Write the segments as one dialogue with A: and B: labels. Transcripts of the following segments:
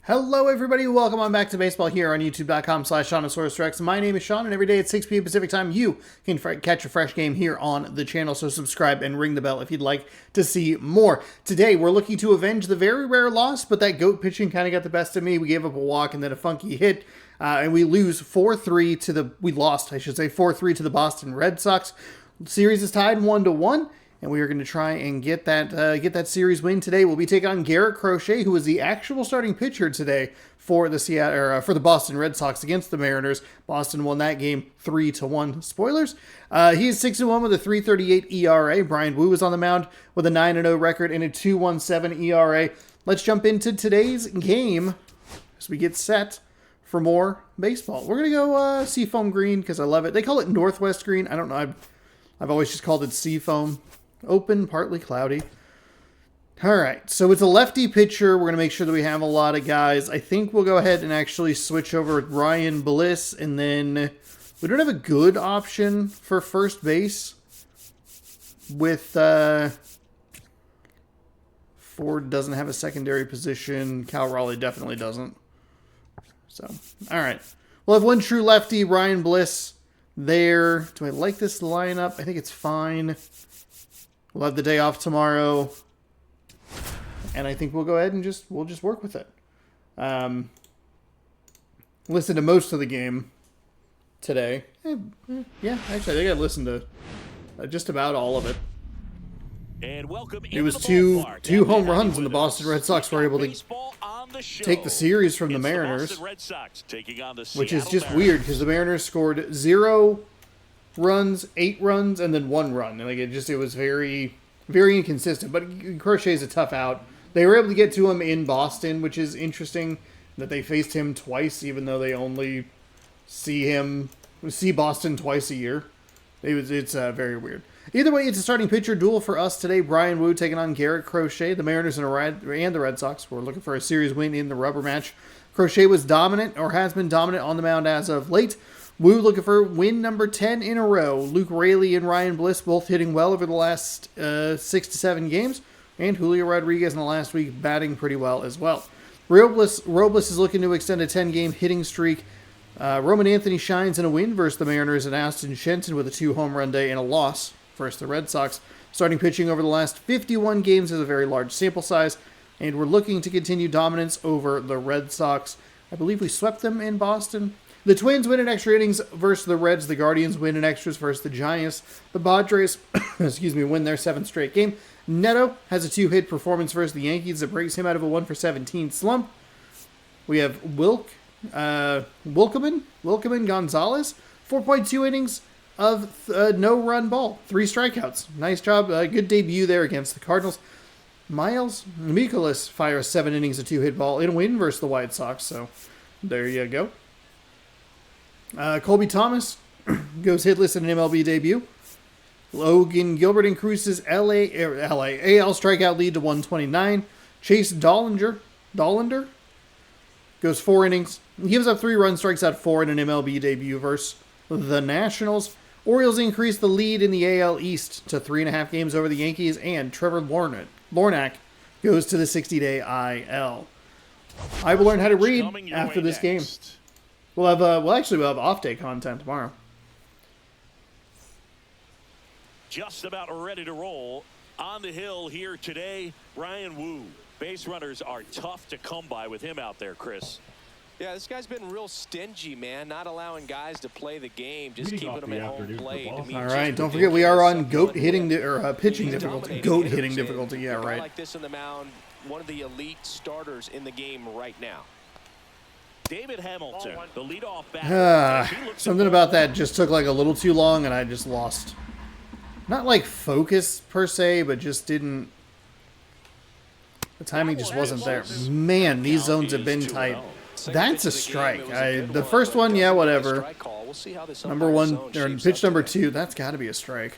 A: Hello everybody, welcome on back to baseball here on youtube.com/SeanOsaurusRex. My name is Sean, and every day at 6 p.m. Pacific time, you can catch a fresh game here on the channel, so subscribe and ring the bell if you'd like to see more. Today, we're looking to avenge the very rare loss, but that GOAT pitching kind of got the best of me. We gave up a walk and then a funky hit, and we lose 4-3 to the, we lost, I should say, 4-3 to the Boston Red Sox. The series is tied 1-1. And we are going to try and get that series win today. We'll be taking on Garrett Crochet, who is the actual starting pitcher today for the for the Boston Red Sox against the Mariners. Boston won that game 3-1. Spoilers. He is 6-1 with a 3.38 ERA. Brian Wu is on the mound with a 9-0 record and a 2.17 ERA. Let's jump into today's game as we get set for more baseball. We're going to go Seafoam Green because I love it. They call it Northwest Green. I don't know. I've always just called it Seafoam. Open, partly cloudy. All right, so it's a lefty pitcher. We're going to make sure that we have a lot of guys. I think we'll go ahead and actually switch over with Ryan Bliss, and then we don't have a good option for first base with Ford doesn't have a secondary position. Cal Raleigh definitely doesn't. So, all right. We'll have one true lefty, Ryan Bliss there. Do I like this lineup? I think it's fine. We'll have the day off tomorrow, and I think we'll go ahead and we'll just work with it. Listen to most of the game today. Yeah, actually, I think I listened to just about all of it.
B: And welcome.
A: It was two home runs, and the Boston Red Sox were able to take the series from the Mariners, which is just weird because the Mariners scored 0 runs, 8 runs, and then 1 run. And it was very, very inconsistent. But Crochet's a tough out. They were able to get to him in Boston, which is interesting that they faced him twice, even though they only see Boston twice a year. It's very weird. Either way, it's a starting pitcher duel for us today. Brian Wu taking on Garrett Crochet. The Mariners and the Red Sox were looking for a series win in the rubber match. Crochet was dominant, or has been dominant on the mound as of late. Wu looking for win number 10 in a row. Luke Raley and Ryan Bliss both hitting well over the last 6 to 7 games. And Julio Rodriguez in the last week batting pretty well as well. Robles is looking to extend a 10-game hitting streak. Roman Anthony shines in a win versus the Mariners, and Aston Shenton with a 2-home-run day and a loss versus the Red Sox. Starting pitching over the last 51 games is a very large sample size. And we're looking to continue dominance over the Red Sox. I believe we swept them in Boston. The Twins win in extra innings versus the Reds. The Guardians win in extras versus the Giants. The Padres, win their 7th straight game. Neto has a 2-hit performance versus the Yankees that breaks him out of a 1-for-17 slump. We have Wilkeman Gonzalez, 4.2 innings of no-run ball, 3 strikeouts. Nice job. Good debut there against the Cardinals. Miles Mikolas fires 7 innings of 2-hit ball in a win versus the White Sox. So there you go. Colby Thomas goes hitless in an MLB debut. Logan Gilbert increases AL strikeout lead to 129. Chase Dollander goes 4 innings. He gives up 3 runs, strikes out 4 in an MLB debut versus the Nationals. Orioles increase the lead in the AL East to 3.5 games over the Yankees, and Trevor Lornack goes to the 60-day IL. I will learn how to read after this game. We'll have off-day content tomorrow.
B: Just about ready to roll on the hill here today. Brian Wu. Base runners are tough to come by with him out there, Chris.
C: Yeah, this guy's been real stingy, man. Not allowing guys to play the game, just keeping them at home plate.
A: All right, don't forget we are on pitching difficulty. GOAT hitting difficulty, yeah, right.
C: Like this on the mound, one of the elite starters in the game right now.
B: David Hamilton, the leadoff batter.
A: Something about that just took like a little too long, and I just lost. Not like focus per se, but just didn't. The timing just wasn't there. Man, these zones have been tight. That's a strike. The first one, yeah, whatever. Number 1 or pitch number 2, that's got to be a strike.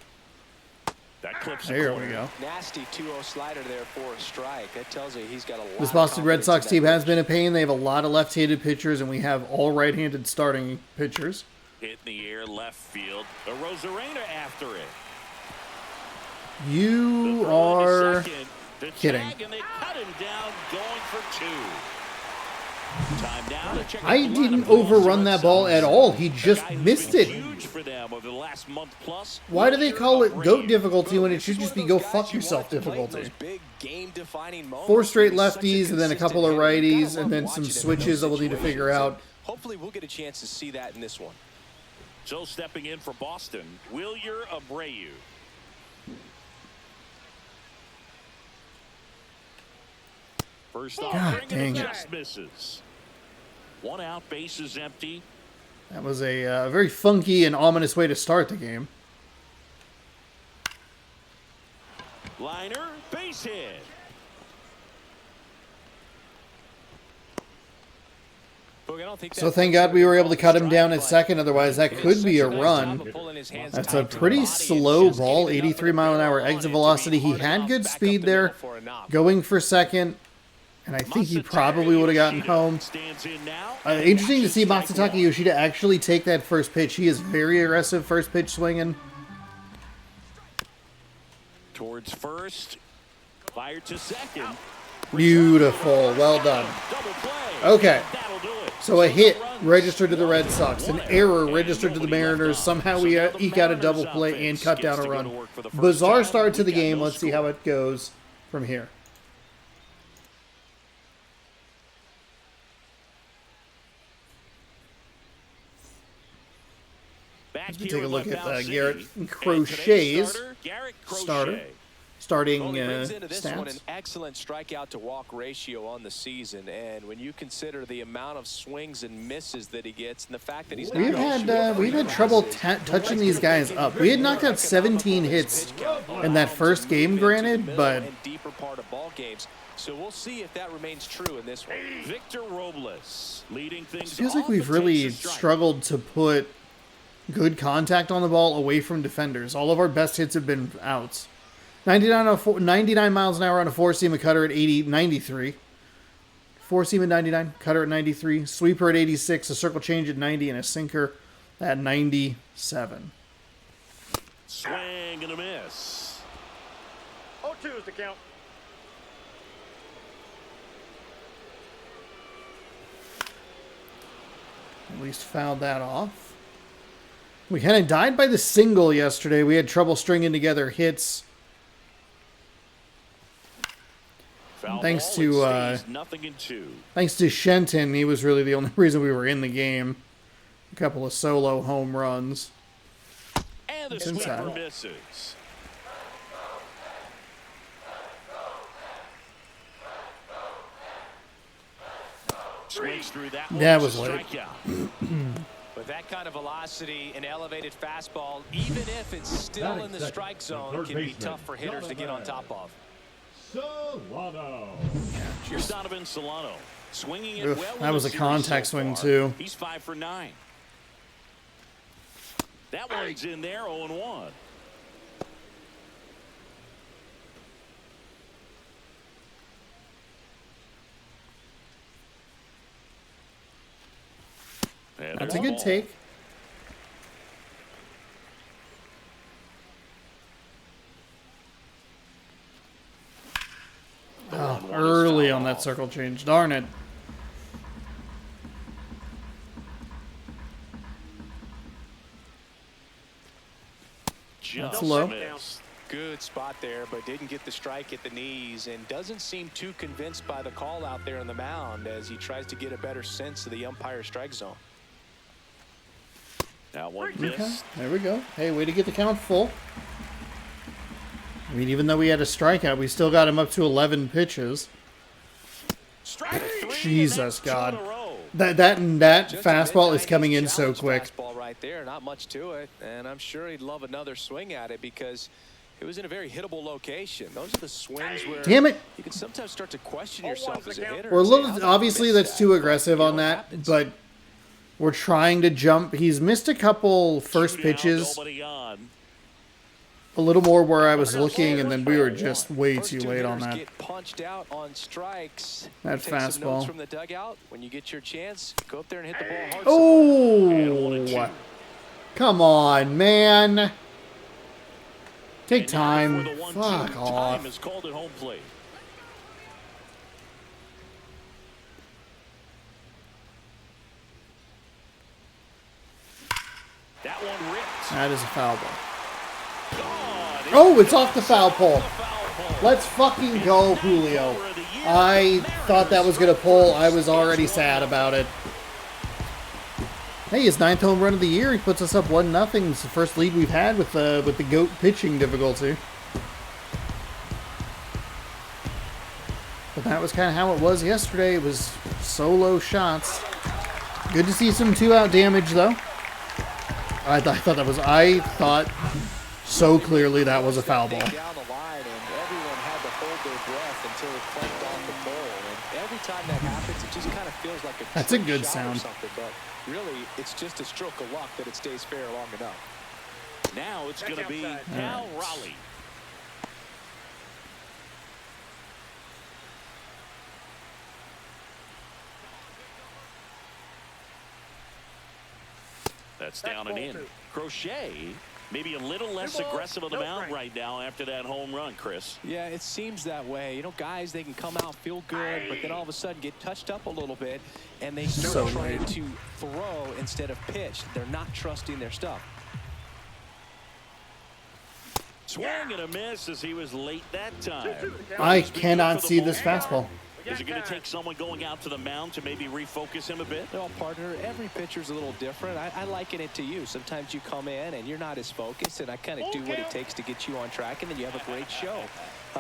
A: There we go.
C: Nasty 2-0 slider there for a strike. That tells you he's got a lot.
A: This Boston Red Sox team has been a pain. They have a lot of left-handed pitchers, and we have all right-handed starting pitchers.
B: Hit in the air, left field. The Rosarena after it.
A: You are kidding.
B: And they cut him down, going for 2. Time now to check out
A: I
B: the lineup
A: didn't
B: for the
A: overrun
B: Red
A: that ball
B: Sox.
A: at all. He
B: A
A: just
B: guy who's
A: missed
B: been
A: it.
B: huge for them over the last month plus.
A: Why do they call it GOAT
B: Abreu.
A: difficulty when it should just be go fuck yourself difficulty? 4 straight lefties and then a couple of righties and then some switches that we'll need to figure out.
C: Hopefully we'll get a chance to see that in this one.
B: So stepping in for Boston, Wilyer Abreu. First off,
A: God
B: bringing
A: dang
B: it
A: it.
B: just misses. 1 out, base is empty.
A: That was a very funky and ominous way to start the game.
B: Liner, base hit.
A: So thank God we were able to cut him down at second, otherwise that could be a run. That's a pretty slow ball, 83-mile-an-hour exit velocity. He had good speed there, going for second, and I think he probably would have gotten home. Interesting to see Masataka Yoshida actually take that first pitch. He is very aggressive first pitch swinging.
B: Towards first, fired to second.
A: Beautiful, well done. Okay, so a hit registered to the Red Sox, an error registered to the Mariners. Somehow we eke out a double play and cut down a run. Bizarre start to the game. Let's see how it goes from here. Let's take a look at Garrett Crochet's starter. Starting
C: This one, an
A: stats.
C: excellent strikeout to walk ratio on the season, and when you consider the amount of swings and misses that he gets, and the fact that he's
A: We've had trouble touching these guys up. We had knocked out 17 hits in that first game, granted, but
C: deeper part of ball games. So we'll see if that remains true in this one.
B: Victor Robles leading things.
A: it feels like we've really struggled to put good contact on the ball away from defenders. All of our best hits have been outs. 99 miles an hour on a four-seam, a cutter at 93. Four-seam at 99, cutter at 93, sweeper at 86, a circle change at 90, and a sinker at 97.
B: Swing and a miss.
D: 0-2 is the count.
A: At least fouled that off. We kind of died by the single yesterday. We had trouble stringing together hits. Thanks to thanks to Shenton, he was really the only reason we were in the game. A couple of solo home runs.
B: And the sweeper misses. Swings through that one.
A: That was late.
C: With that kind of velocity and elevated fastball, even if it's still in the strike zone, can be tough for hitters to get on top of.
D: Solano.
B: Donovan Solano swinging it well.
A: That was a contact swing too.
B: He's 5 for 9. That one's in there, 0-1.
A: That's a good take. Oh, early on that circle change. Darn it. That's low.
C: Good spot there, but didn't get the strike at the knees and doesn't seem too convinced by the call out there on the mound as he tries to get a better sense of the umpire's strike zone.
B: Now one
A: Okay,
B: miss.
A: there we go. Hey, way to get the count full. I mean, even though we had a strikeout, we still got him up to 11 pitches. Jesus, God. That fastball is coming in so quick.
C: Fastball right there, not much to it, and I'm sure he'd love another swing at it because it was in a very hittable location. Those are the swings where
A: Damn it.
C: you can sometimes start to question yourself as a hitter.
A: We're a little, obviously that's too aggressive on that, but we're trying to jump. He's missed a couple first pitches. A little more where I was looking, and then we were just way too late on that.
C: Get punched out on strikes.
A: That
C: Take some notes
A: fastball.
C: from the dugout. When you get your chance, go up there and hit the ball hard.
A: Oh, come on, man. Take time. Fuck off.
B: Is called at home plate.
A: That is a foul ball. Oh, it's off the foul pole. Let's fucking go, Julio. I thought that was going to pull. I was already sad about it. Hey, his 9th home run of the year. He puts us up 1-0. It's the first lead we've had with the GOAT pitching difficulty. But that was kind of how it was yesterday. It was solo shots. Good to see some 2-out damage, though. I thought so clearly that was a foul ball.
C: Down the line, and everyone had to hold their breath until it clanked off the pole. And every time that happens, it just kind of feels like a
A: That's a good
C: shot
A: sound.
C: or something. But really, it's just a stroke of luck that it stays fair long enough.
B: Now it's going to be Cal Raleigh. That's down and in. Crochet maybe a little less aggressive on the mound right now after that home run, Chris.
C: Yeah, it seems that way. You know, guys, they can come out, feel good, but then all of a sudden get touched up a little bit, and they start trying to throw instead of pitch. They're not trusting their stuff.
B: Swing and a miss as he was late that time.
A: I cannot see this fastball.
B: Is it going to take someone going out to the mound to maybe refocus him a bit?
C: Well, partner, every pitcher's a little different. I liken it to you. Sometimes you come in and you're not as focused, and I kind of do what it takes to get you on track, and then you have a great show.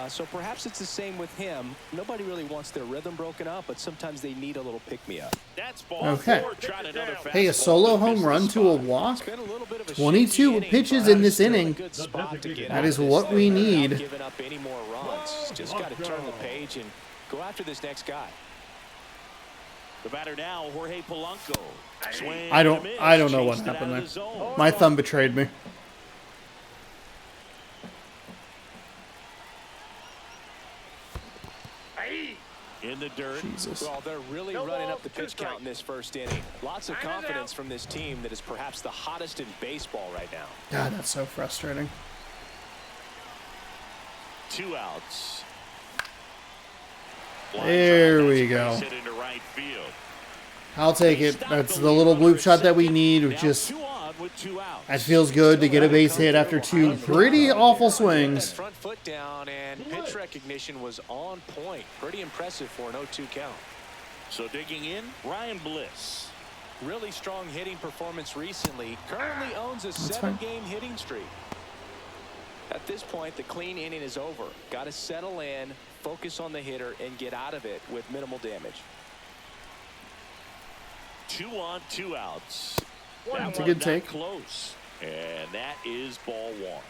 C: So perhaps it's the same with him. Nobody really wants their rhythm broken up, but sometimes they need a little pick-me-up.
B: That's ball
A: Okay.
B: four. Tried another
A: Hey, a
B: fastball,
A: solo
B: but
A: home
B: missed
A: run
B: the
A: to a
B: spot.
A: walk.
C: It's been a little bit of a
A: 22
C: shaky inning,
A: pitches
C: but
A: in this
C: still a
A: inning.
C: good spot to get
A: That
C: out
A: is
C: of
A: what
C: this
A: we
C: thing without
A: need.
C: giving up any more runs. Just got to turn the page and go after this next guy.
B: The batter now, Jorge Polanco. Swing
A: I don't
B: and a miss.
A: know what
B: Chased it
A: happened
B: out of
A: there.
B: the zone.
A: My thumb betrayed me.
B: In the dirt.
A: Jesus.
C: Well, they're really running up the pitch count in this first inning. Lots of confidence from this team that is perhaps the hottest in baseball right now.
A: God, that's so frustrating.
B: 2 outs.
A: There we go.
B: Hit into right field.
A: I'll take it. That's the little bloop shot that we need.
B: Now
A: Which just
B: 2 on with 2 outs.
A: that feels good to get a base hit after 2 pretty awful swings.
C: Front foot down, and pitch recognition was on point. Pretty impressive for an 0-2 count.
B: So digging in, Ryan Bliss.
C: Really strong hitting performance recently. Currently owns a 7-game hitting streak. At this point, the clean inning is over. Got to settle in, focus on the hitter, and get out of it with minimal damage.
B: 2 on, 2 outs.
A: That's a good take.
B: Close. And that is ball 1.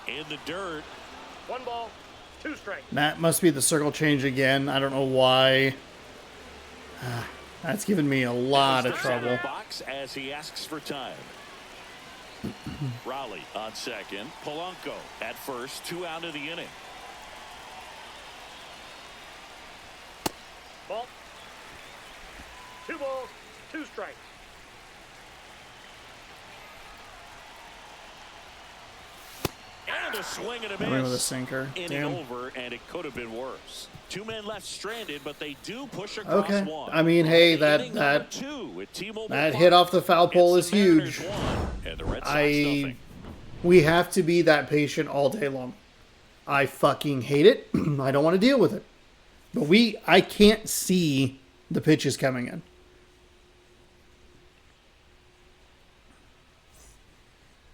B: In the dirt.
D: 1 ball, 2 strikes.
A: That must be the circle change again. I don't know why. That's given me a lot of trouble.
B: Box as he asks for time. Raleigh on second. Polanco at first. 2 out of the inning.
D: Ball. 2 balls, 2 strikes.
B: And a swing and a
A: Went with a
B: miss.
A: sinker.
B: Inning
A: Damn.
B: over, and it could have been worse. 2 men left stranded, but they do push across
A: Okay.
B: one.
A: I mean, hey,
B: Inning number
A: that
B: 2 at T-Mobile
A: that
B: Park.
A: hit off the foul pole
B: It's
A: is
B: the Mariners
A: huge.
B: 1, and the Red Sox nothing.
A: We have to be that patient all day long. I fucking hate it. I don't want to deal with it. But I can't see the pitches coming in.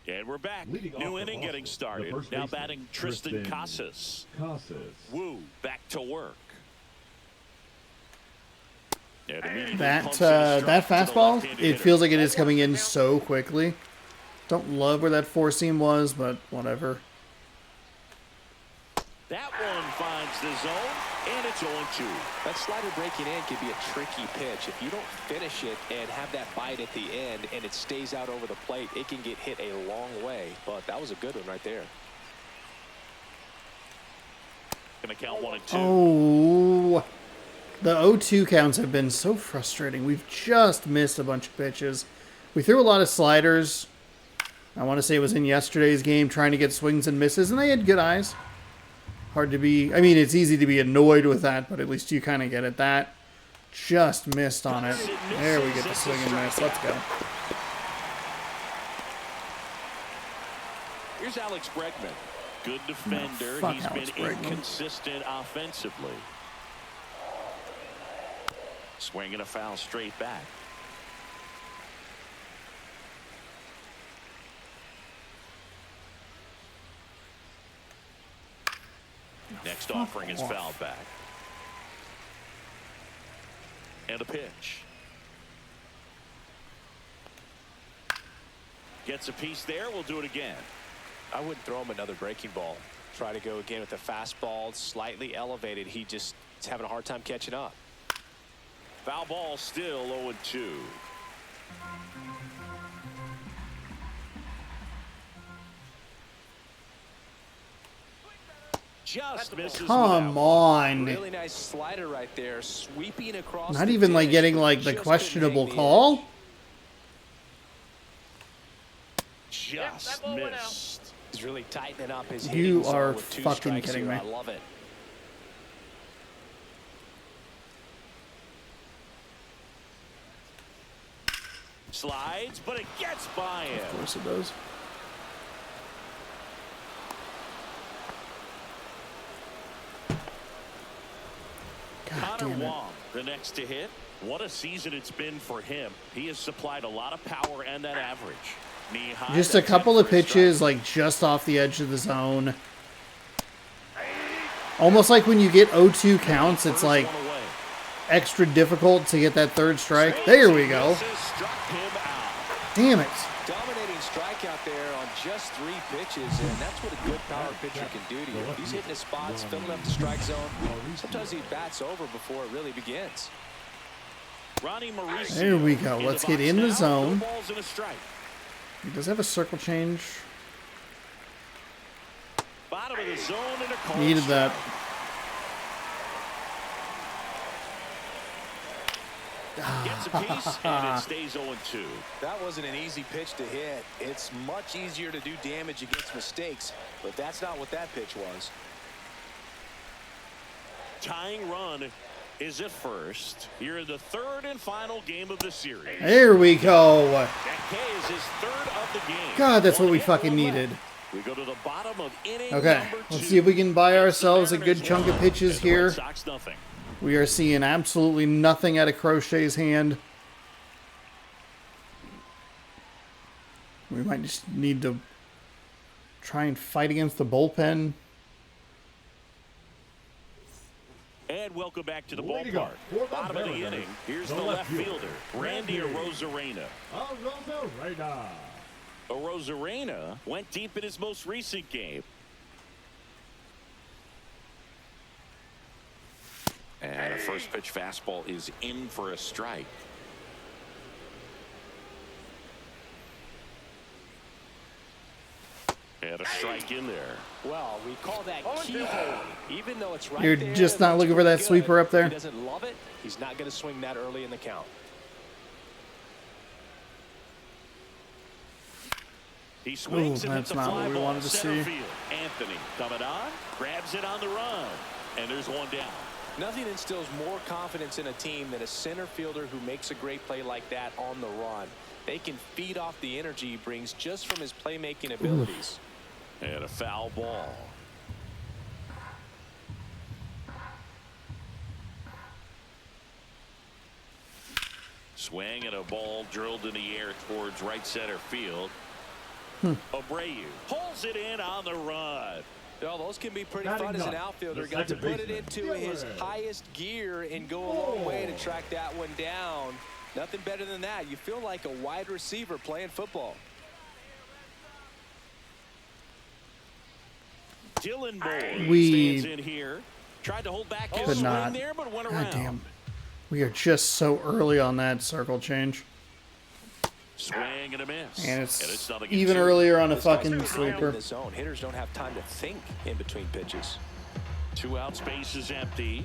B: And we're back.
D: Leading
B: New
D: off
B: inning
D: the
B: getting
D: Boston,
B: started.
D: the first
B: Now
D: baseman,
B: batting Tristan
D: Tristan
B: Casas.
D: Casas.
B: Woo, back to work. And immediately
A: That
B: pumps in a strike
A: that
B: to the
A: fastball,
B: left-handed
A: it
B: hitter.
A: feels like it is coming in so quickly. Don't love where that 4-seam was, but whatever.
B: That one finds the zone, and it's 0-2.
C: That slider breaking in can be a tricky pitch. If you don't finish it and have that bite at the end and it stays out over the plate, it can get hit a long way. But that was a good one right there.
B: Gonna count 1 and 2.
A: Oh, the 0-2 counts have been so frustrating. We've just missed a bunch of pitches. We threw a lot of sliders. I want to say it was in yesterday's game trying to get swings and misses, and they had good eyes. Hard to be... I mean, it's easy to be annoyed with that, but at least you kind of get it. That just missed on it. There we get the swing and miss. Let's go.
B: Here's Alex Bregman. Good defender.
A: No,
B: He's
A: Alex
B: been
A: Bregman.
B: inconsistent offensively. Swinging a foul straight back. Next offering is fouled back. And a pitch. Gets a piece there. We'll do it again.
C: I wouldn't throw him another breaking ball. Try to go again with the fastball slightly elevated. He just is having a hard time catching up.
B: Foul ball still 0-2. Just misses.
A: Come on.
C: Really nice slider right there, sweeping across.
A: Not
C: the
A: even like
C: dish,
A: getting
C: but
A: like the
C: just couldn't
A: questionable
C: hang the
A: call.
C: edge.
B: Just
D: that ball went out.
B: missed.
C: He's really tightening up his
A: You
C: hitting zone
A: are
C: with 2
A: fucking
C: strikes
A: kidding
C: here.
A: me.
C: I love it.
B: Slides, but it gets by him.
A: Of course it does. God
B: Connor
A: damn it.
B: Wong, the next to hit. What a season it's been for him. He has supplied a lot of power and that average. Knee high,
A: Just a
B: that's
A: couple
B: it
A: of
B: for a
A: pitches,
B: strike.
A: like just off the edge of the zone. Almost like when you get 0-2 counts, it's
B: First
A: like
B: one away.
A: extra difficult to get that third strike. There we go.
B: Misses, struck him out.
A: Damn it.
C: Dominating strikeout there on just 3 pitches, and that's what a good power pitcher can do to you. He's hitting his spots, filling up the strike zone. Sometimes he bats over before it really begins.
B: Ronnie Mauricio
A: There we go.
B: in
A: Let's
B: the
A: get
B: box
A: in the
B: now.
A: zone.
B: No balls and a strike.
A: He does have a circle change.
B: Bottom of the zone and a cold
A: Needed that.
B: Gets a piece and it stays 0-2.
C: That wasn't an easy pitch to hit. It's much easier to do damage against mistakes, but that's not what that pitch was.
B: Tying run is at first. Here in the 3rd and final game of the series.
A: There we go.
B: That K is his 3rd of the game.
A: God, that's what
B: One
A: we
B: hit,
A: fucking
B: one left.
A: needed.
B: We go to the bottom of inning
A: Okay,
B: number 2.
A: let's see if we can buy ourselves a
B: Mariners
A: good chunk of
B: 1
A: pitches
B: and the Red
A: here.
B: Sox nothing.
A: We are seeing absolutely nothing out of Crochet's hand. We might just need to try and fight against the bullpen.
B: And welcome back to the ballpark. Bottom of the inning. Here's the left fielder, Randy Arozarena. Arozarena went deep in his most recent game. And a first pitch fastball is in for a strike. And a strike in there.
C: Well, we call that keyhole. Even though it's right
A: You're
C: there,
A: just not
C: that's
A: looking for
C: pretty
A: that
C: good.
A: sweeper up there?
C: He doesn't love it. He's not going to swing that early in the count.
B: He swings
A: Ooh,
B: and hits
A: that's
B: a
A: not
B: fly
A: what we
B: ball
A: wanted to
B: center
A: see.
B: field. Anthony coming on, grabs it on the run, and there's one down.
C: Nothing instills more confidence in a team than a center fielder who makes a great play like that on the run. They can feed off the energy he brings just from his playmaking abilities.
B: And a foul ball. Swing and a ball drilled in the air towards right center field. Abreu pulls it in on the run.
C: Well, those can be pretty fun as an outfielder. Got to put it into his highest gear and go a long way to track that one down. Nothing better than that. You feel like a wide receiver playing football.
B: Dylan Moore
A: We
B: stands in here. Tried to hold back his
A: could
B: swing
A: not.
B: there, but went
A: God
B: around.
A: damn. We are just so early on that circle change.
B: Swing and a miss.
A: And it's
B: nothing
A: even
B: two.
A: earlier on a
C: This guy's
A: fucking
C: in
A: sweeper.
C: the zone. Hitters don't have time to think in between pitches.
B: 2 out, space is empty.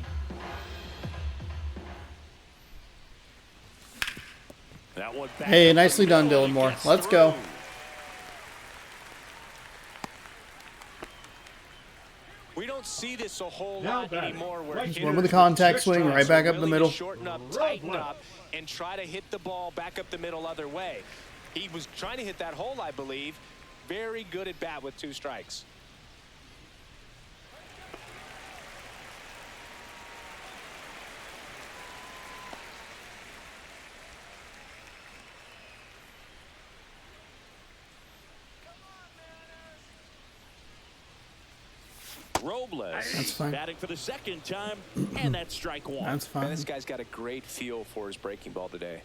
B: That one back
A: Hey,
B: up the
A: nicely done,
B: middle
A: Dylan
B: and
A: Moore.
B: gets
A: Let's go.
B: through.
C: We don't see this a whole lot anymore. Where
A: One with the contact swing, right back up the middle.
C: Shorten up, tighten up, and try to hit the ball back up the middle other way. He was trying to hit that hole, I believe. Very good at bat with 2 strikes.
B: Robles batting for the 2nd time, and that's strike 1.
A: That's fine.
C: Man, this guy's got a great feel for his breaking ball today.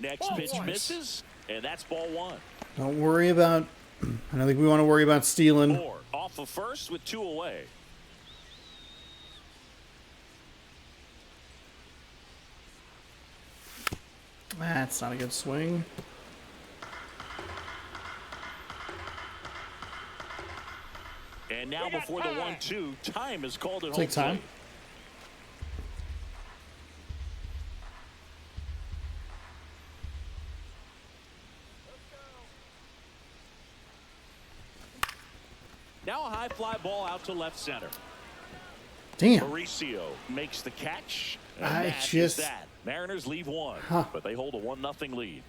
B: Next pitch misses, and that's ball 1.
A: Don't worry about. I don't think we want to worry about stealing.
B: 4 off of first with 2 away.
A: That's not a good swing.
B: And now before the 1-2, time is called at home
A: Take time.
B: plate. Now a high fly ball out to left center.
A: Damn.
B: Mauricio makes the catch. And
A: I
B: that
A: just-
B: is that. Mariners leave 1, but they hold a 1-0 lead.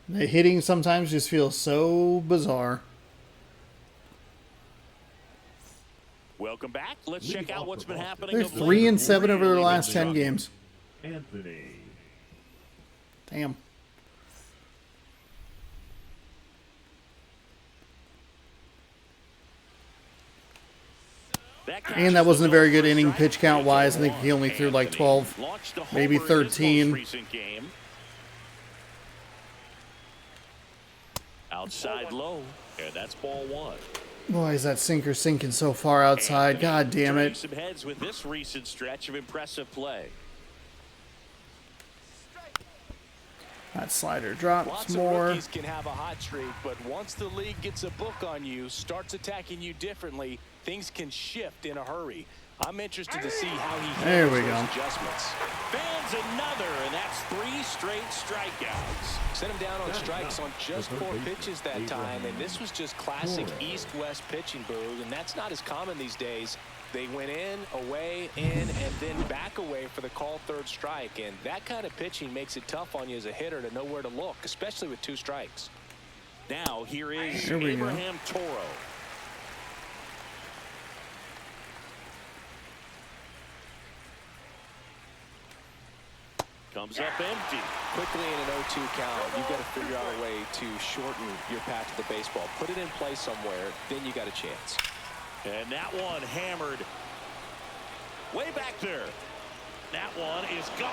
A: The hitting sometimes just feels so bizarre.
B: Welcome back. Let's check out what's been happening.
A: They're
B: of
A: 3 and
B: late.
A: 7 over their last 10 games.
E: Anthony.
A: Damn. And that wasn't a very good inning pitch count wise. I think he only threw like 12, maybe 13.
B: Outside low, and that's ball 1.
A: Boy, is that sinker sinking so far outside. God damn
B: Turning
A: it.
B: some heads with this recent stretch of impressive play.
A: That slider
C: Lots
A: drops
C: of
A: more.
C: rookies can have a hot streak, but once the league gets a book on you, starts attacking you differently, things can shift in a hurry. I'm interested to see how he
A: There we
C: handles
A: go.
C: those adjustments.
B: Fans another, and that's 3 straight strikeouts.
C: Sent him down on strikes on just 4 pitches that time, and this was just classic East-West pitching, Boog, and that's not as common these days. They went in, away, in, and then back away for the called 3rd strike, and that kind of pitching makes it tough on you as a hitter to know where to look, especially with 2 strikes.
B: Now here is
A: Here we go.
B: Abraham Toro. Comes up empty.
C: Quickly in an 0-2 count, you've got to figure out a way to shorten your path to the baseball. Put it in play somewhere, then you got a chance.
B: And that one hammered way back there. That one is gone.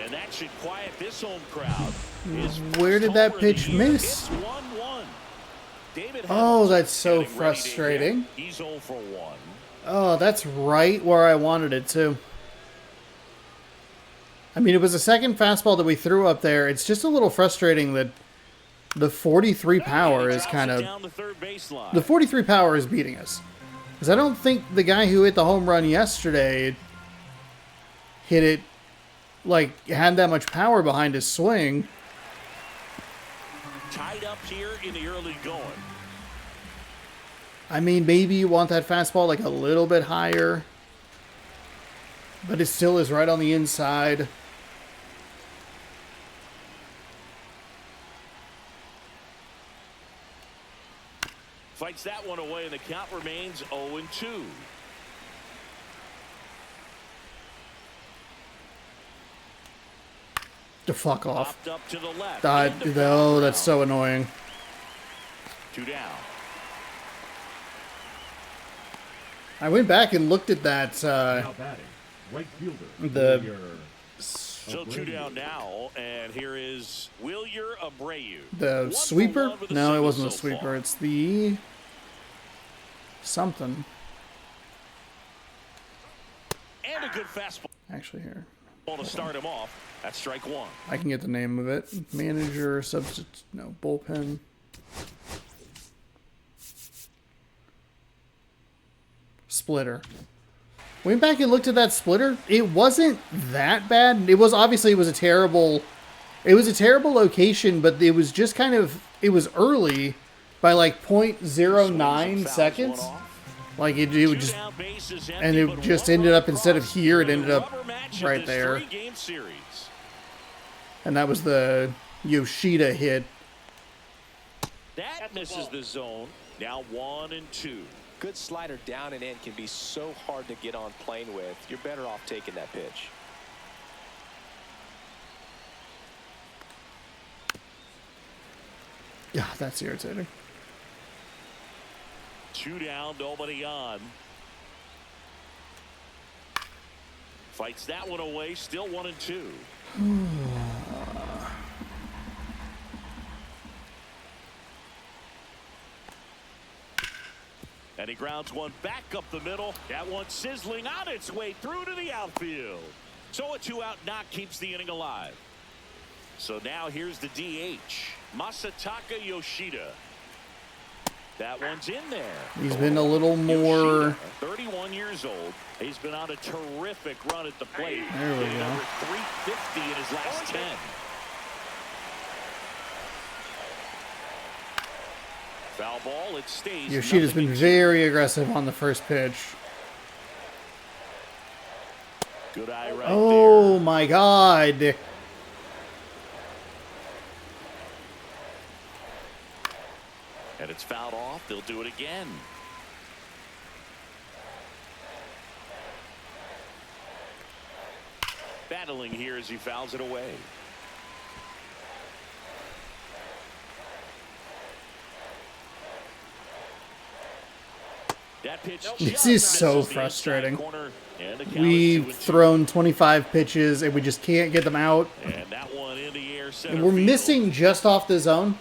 B: And that should quiet this home crowd. His
A: Where did
B: first
A: that
B: homer of
A: pitch
B: the year.
A: miss?
B: It's 1-1. David
A: Oh,
B: Hamilton
A: that's so
B: getting ready to
A: frustrating.
B: hit. He's 0 for 1.
A: Oh, that's right where I wanted it to. I mean, it was the second fastball that we threw up there. It's just a little frustrating that the 43 power is kind of...
B: Down the third baseline.
A: The 43 power is beating us. Because I don't think the guy who hit the home run yesterday hit it, like, had that much power behind his swing.
B: Tied up here in the early going.
A: I mean, maybe you want that fastball, like, a little bit higher. But it still is right on the inside.
B: Fights that one away, and the count remains 0-2.
A: To fuck off.
B: Popped up to the left.
A: Oh, that's so annoying.
B: 2 down.
A: I went back and looked at that,
E: Now batting, right fielder.
A: the-
E: Wilyer
B: So 2 down now, and here is Wilyer Abreu.
A: the
B: 1 for
A: sweeper?
B: 1 with a
A: No, it
B: single
A: wasn't a
B: so
A: sweeper.
B: far.
A: It's the... something.
B: And a good fastball
A: Actually, here.
B: to start him off. That's strike 1.
A: I can get the name of it. Manager, substitute, no, bullpen. Splitter. Went back and looked at that splitter. It wasn't that bad. It was obviously a terrible location, but it was just kind of, it was early by like 0.09 seconds. Like it would just, and it just ended up, instead of here, it ended up right there. And that was the Yoshida hit.
B: That misses the zone. Now 1-2.
C: Good slider down and in can be so hard to get on plane with. You're better off taking that pitch.
A: Yeah, that's irritating.
B: 2 down, nobody on. Fights that one away, still 1-2. And he grounds one back up the middle. That one sizzling on its way through to the outfield. So a 2-out knock keeps the inning alive. So now here's the DH, Masataka Yoshida. That one's in there.
A: He's been a little more...
B: Yoshida, 31 years old. He's been on a terrific run at the plate.
A: There we go.
B: Over 350 in his last 10. Foul ball, it stays.
A: Yoshida's been very aggressive on the first pitch.
B: Good eye right
A: Oh
B: there.
A: my God.
B: And it's fouled off. They'll do it again. Battling here as he fouls it away. That pitch
A: This is so frustrating. We've
B: thrown
A: thrown 25 pitches and we just can't get them out.
B: and that one in the air center
A: And we're
B: field.
A: missing just off the zone.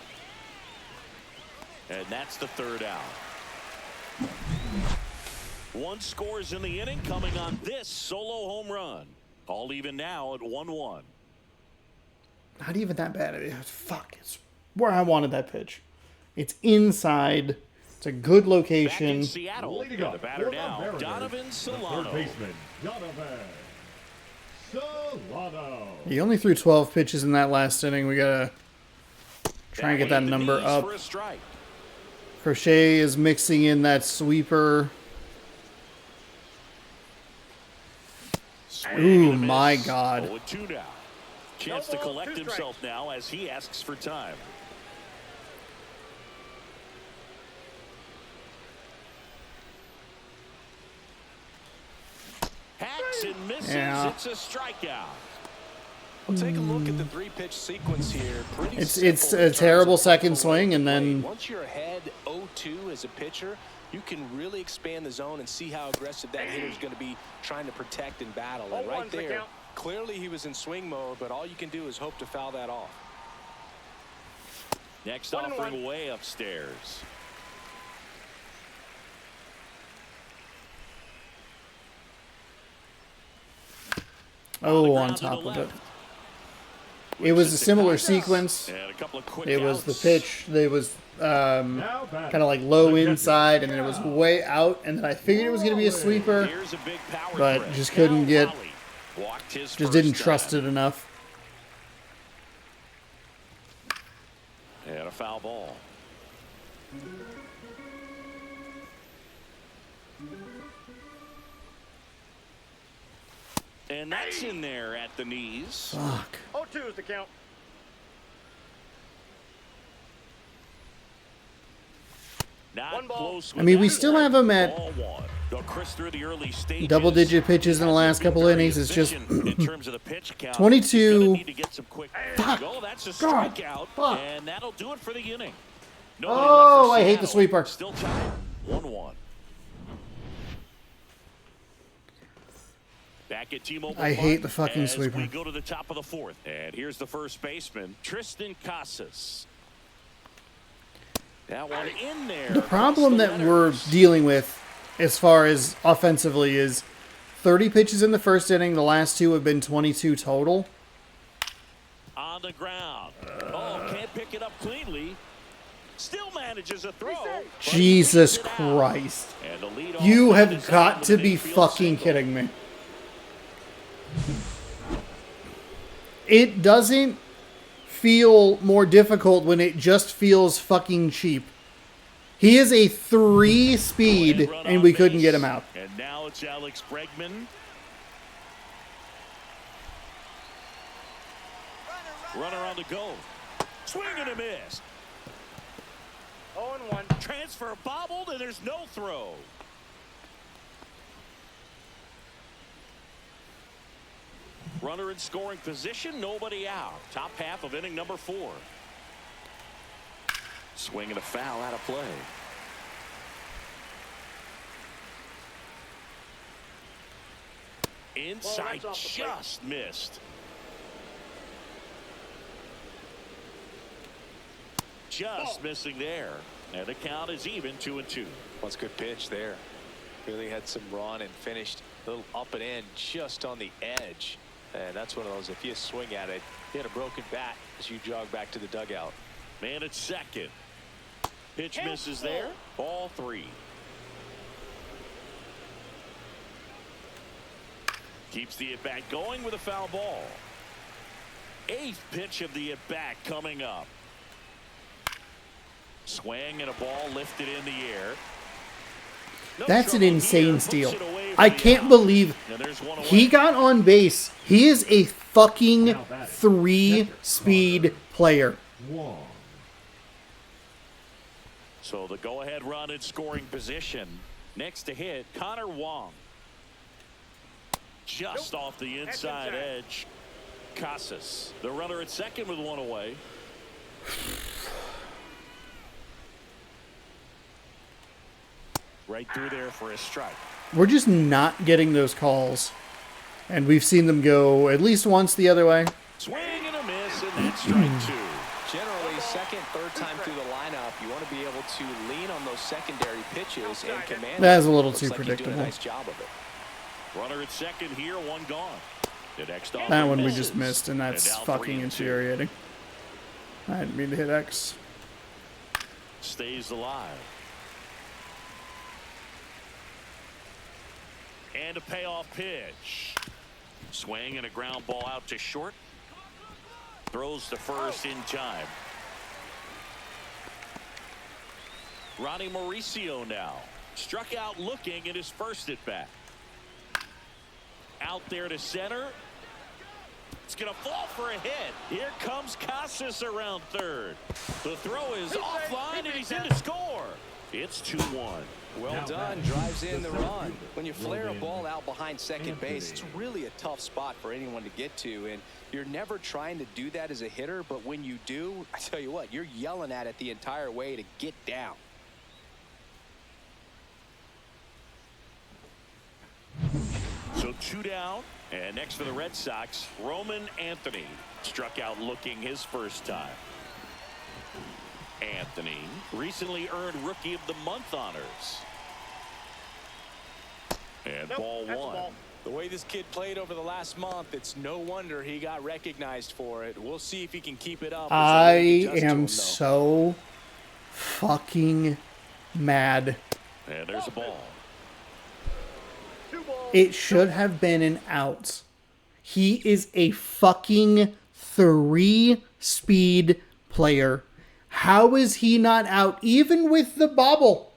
B: And that's the 3rd out. One scores in the inning coming on this solo home run. All even now at 1-1.
A: Not even that bad. Fuck, it's where I wanted that pitch. It's inside. It's a good
B: Back
A: location.
B: in Seattle.
E: Leading
B: And
E: up
B: the
E: for
B: batter
E: the
B: now,
E: Mariners,
B: Donovan
E: the
B: Solano.
E: third baseman, Donovan Solano.
A: He only threw 12 pitches in that last inning. We gotta try and get that number up.
B: For a strike.
A: Crochet is mixing in that sweeper. Ooh, my God.
B: 0-2 now. Chance to collect himself now as he asks for time. Hacks and misses.
A: Yeah.
B: It's a strikeout.
C: Well, take a look at the 3-pitch sequence here. Pretty
A: It's
C: simple
A: a
C: in terms
A: terrible
C: of
A: second
C: the
A: swing,
C: way
A: and
C: to play.
A: then
C: Once you're ahead 0-2 as a pitcher, you can really expand the zone and see how aggressive that hitter is going to be trying to protect and battle. And right
D: 0-1's the
C: there,
D: count.
C: clearly he was in swing mode, but all you can do is hope to foul that off.
B: Next
D: 1-1.
B: offering way upstairs.
A: oh, on top of it. It was a similar sequence.
B: And a couple of quick
A: It was the
B: outs.
A: pitch. It was
E: Now
A: kind of like low inside, and then it was way out. And then I figured it was going to be a sweeper,
B: Here's a big power
A: but
B: threat.
A: just couldn't
B: Now
A: get,
B: Wally walked his
A: just
B: first
A: didn't
B: time.
A: trust it enough.
B: And a foul ball. And that's in there at the knees.
A: Fuck.
D: 0-2 is the count.
B: Not
D: One ball.
B: close.
A: I mean, we
B: with that
A: still
B: one.
A: have him at
B: Ball one. They'll crush through the early stages.
A: double-digit pitches in the last couple
B: Very
A: innings. It's just
B: efficient in terms of the pitch count.
A: 22.
B: He's gonna need to get some quick.
A: Fuck.
B: Oh, that's a
A: God.
B: strikeout,
A: Fuck.
B: and that'll do it for the inning.
A: Oh, I hate the sweeper.
B: Still tied, 1-1. Back at T-Mobile
A: I hate
B: Park
A: the fucking
B: as
A: sweeper.
B: we go to the top of the 4th, and here's the first baseman, Tristan Casas. That one in there.
A: The problem that we're dealing with as far as offensively is 30 pitches in the first inning. The last two have been 22 total.
B: On the ground. Oh, can't pick it up cleanly. Still manages a throw.
A: Jesus Christ.
B: And the leadoff
A: You
B: man
A: have
B: is
A: got
B: on
A: to
B: the
A: be
B: midfield
A: fucking
B: single.
A: kidding me. It doesn't feel more difficult when it just feels fucking cheap. He is a 3-speed,
B: Run
A: and
B: on
A: we couldn't
B: base.
A: get him out.
B: And now it's Alex Bregman. Runner on the go. Swing and a miss.
D: 0-1.
B: Transfer bobbled, and there's no throw. Runner in scoring position, nobody out. Top half of inning number 4. Swing and a foul out of play. Inside,
D: off the plate.
B: just missed. Just missing there. And the count is even 2-2.
C: What's good pitch there. Really had some run and finished a little up and in just on the edge. And that's one of those, if you swing at it, you had a broken bat as you jog back to the dugout.
B: Man at second. Pitch misses there. Ball 3. Keeps the at-bat going with a foul ball. 8th pitch of the at-bat coming up. Swing and a ball lifted in the air. No
A: That's an
B: trouble
A: insane
B: here.
A: steal.
B: Hooks it away for
A: I
B: the
A: can't
B: out.
A: believe
B: And there's one
A: he
B: away.
A: got on base. He is a fucking 3-speed player.
E: One.
B: So the go-ahead run in scoring position. Next to hit, Connor Wong. Just off the inside edge. Casas, the runner at second with one away. Right through there for a strike.
A: We're just not getting those calls. And we've seen them go at least once the other way.
B: Swing and a miss, and that's strike 2.
C: Generally, second, third time through the lineup, you want to be able to lean on those secondary pitches and command.
A: That is a little
C: Looks
A: too
C: like you're doing
A: predictable.
C: a nice job of it.
B: Runner at second here, one gone. The next offer
A: That one we
B: misses.
A: just missed, and that's
B: now
A: fucking
B: 3-2.
A: infuriating. I didn't mean to hit X.
B: Stays alive. And a payoff pitch. Swing and a ground ball out to short. Throws to first in time. Ronnie Mauricio now. Struck out looking at his first at bat. Out there to center. It's going to fall for a hit. Here comes Casas around third. The throw is offline and he's in to score. It's 2-1.
C: Well done. Drives in the run. When you flare a ball out behind second base, it's really a tough spot for anyone to get to. And you're never trying to do that as a hitter. But when you do, I tell you what, you're yelling at it the entire way to get down.
B: So 2 down. And next for the Red Sox, Roman Anthony. Struck out looking his first time. Anthony recently earned Rookie of the Month honors. And ball
D: that's a
B: 1.
D: ball.
C: The way this kid played over the last month, it's no wonder he got recognized for it. We'll see if he can keep it up.
A: I am so fucking mad.
B: And there's a ball.
D: 2 balls.
A: It should have been an out. He is a fucking 3-speed player. How is he not out? Even with the bobble.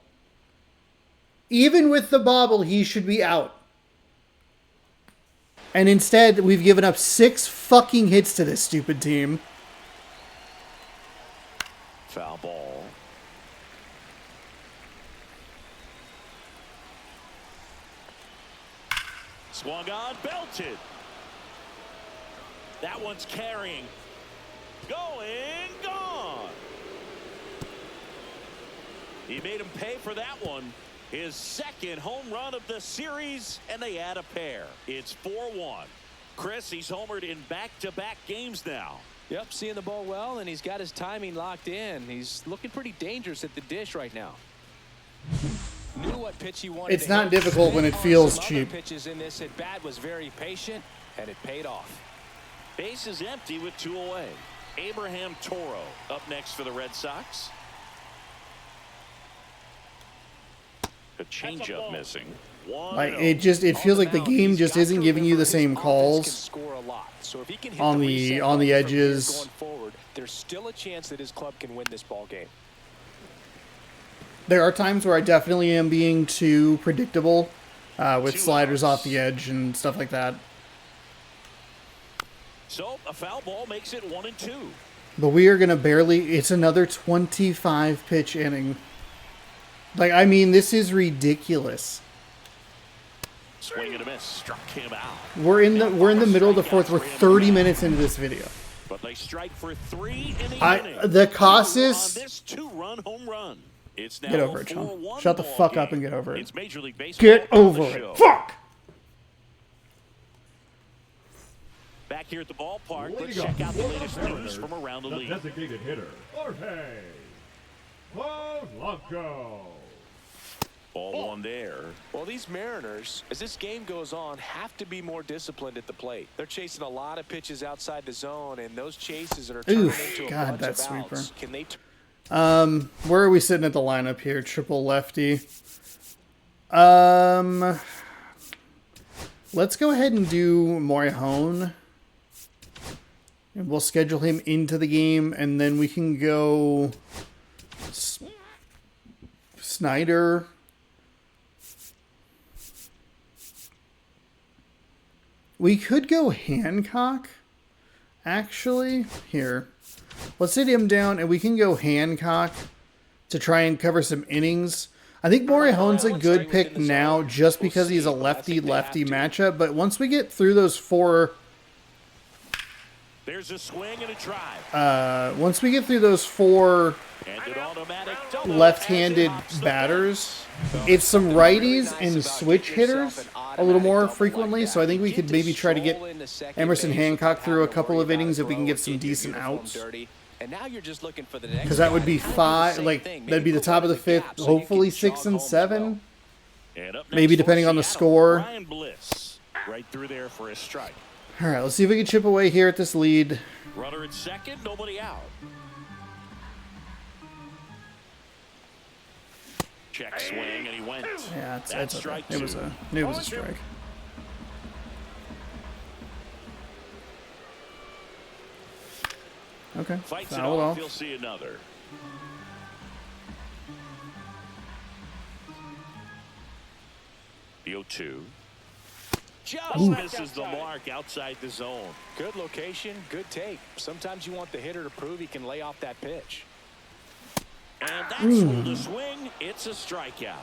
A: Even with the bobble, he should be out. And instead, we've given up 6 fucking hits to this stupid team.
B: Foul ball. Swung on, belted. That one's carrying. Going, gone. He made him pay for that one. His second home run of the series, and they add a pair. It's 4-1. Chris, he's homered in back-to-back games now.
C: Yep, seeing the ball well, and he's got his timing locked in. He's looking pretty dangerous at the dish right now. Knew what pitch he wanted.
A: It's
C: to
A: not
C: hit.
A: difficult when it
C: On
A: feels
C: some other
A: cheap.
C: Pitches in this at bat was very patient, and it paid off.
B: Base is empty with 2 away. Abraham Toro up next for the Red Sox. A changeup missing.
A: Like it feels like the game just isn't giving you the same calls on the edges.
C: Going forward, there's still a chance that his club can win this ball game.
A: There are times where I definitely am being too predictable with sliders off the edge and stuff like that.
B: So a foul ball makes it 1-2.
A: But we are gonna it's another 25 pitch inning. Like, I mean, this is ridiculous.
B: Swing and a miss, struck him out.
A: We're in the middle of the fourth. We're 30 minutes into this video.
B: But they strike for 3 in the inning.
A: The Casas.
B: On this 2-run home run. It's now
A: Get over it, Sean.
B: 4-1
A: Shut the fuck
B: ball
A: up and get over it.
B: It's Major League Baseball.
A: Get over it. Fuck.
B: Back here at the ballpark, let's
E: Leading
B: check out the
E: off
B: latest
E: the
B: news from around the league.
E: Designated hitter, Jorge Polanco.
B: Ball one there.
C: Well, these Mariners, as this game goes on, have to be more disciplined at the plate. They're chasing a lot of pitches outside the zone, and those chases are turning into a
A: God,
C: bunch
A: that
C: of
A: sweeper.
C: outs. Can they
A: Where are we sitting at the lineup here? Triple lefty. Let's go ahead and do Morejon. And we'll schedule him into the game, and then we can go Snyder. We could go Hancock, actually. Here. Let's sit him down, and we can go Hancock to try and cover some innings. I think Morejon's a good pick now just because he's a lefty-lefty matchup, but once we get through those four...
B: There's a swing and a drive.
A: Once we get through those four left-handed batters, it's some righties and switch hitters a little more frequently, so I think we could maybe try to get Emerson Hancock through a couple of innings if we can get some decent outs. Because that would be five, like, that'd be the top of the fifth, hopefully 6 and 7. Maybe depending on the score.
B: Right through there for a strike.
A: All right, let's see if we can chip away here at this lead.
B: Runner at second, nobody out. Check swing, and he went.
A: Yeah, that's okay. It was a strike. Okay,
B: Fights it
A: foul
B: off.
A: off.
B: You'll see another. The 0-2. Just misses the mark outside the zone.
C: Good location, good take. Sometimes you want the hitter to prove he can lay off that pitch.
B: And that's the swing. It's a strikeout.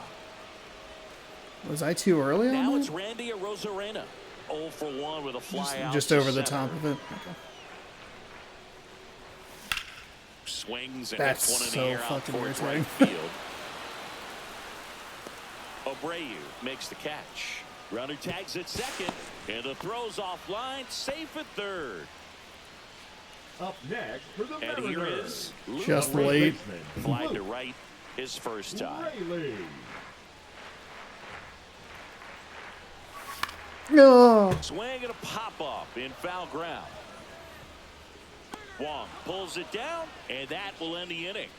A: Was I too early on
B: Now
A: that?
B: it's Randy Arozarena. 0 for 1 with a fly out.
A: Just
B: to
A: over the
B: center.
A: top of it. Okay.
B: Swings and
A: That's
B: hits one in
A: so
B: the air out
A: fucking
B: towards
A: irritating.
B: right field. Abreu makes the catch. Runner tags at second, and the throw's offline, safe at third.
E: Up next for the
B: And here
E: Mariners,
B: is
A: Just
B: Luke
A: late.
B: flying to right his first time.
E: Rayleigh.
A: No.
B: Swing and a pop-up in foul ground. Wong pulls it down, and that will end the inning.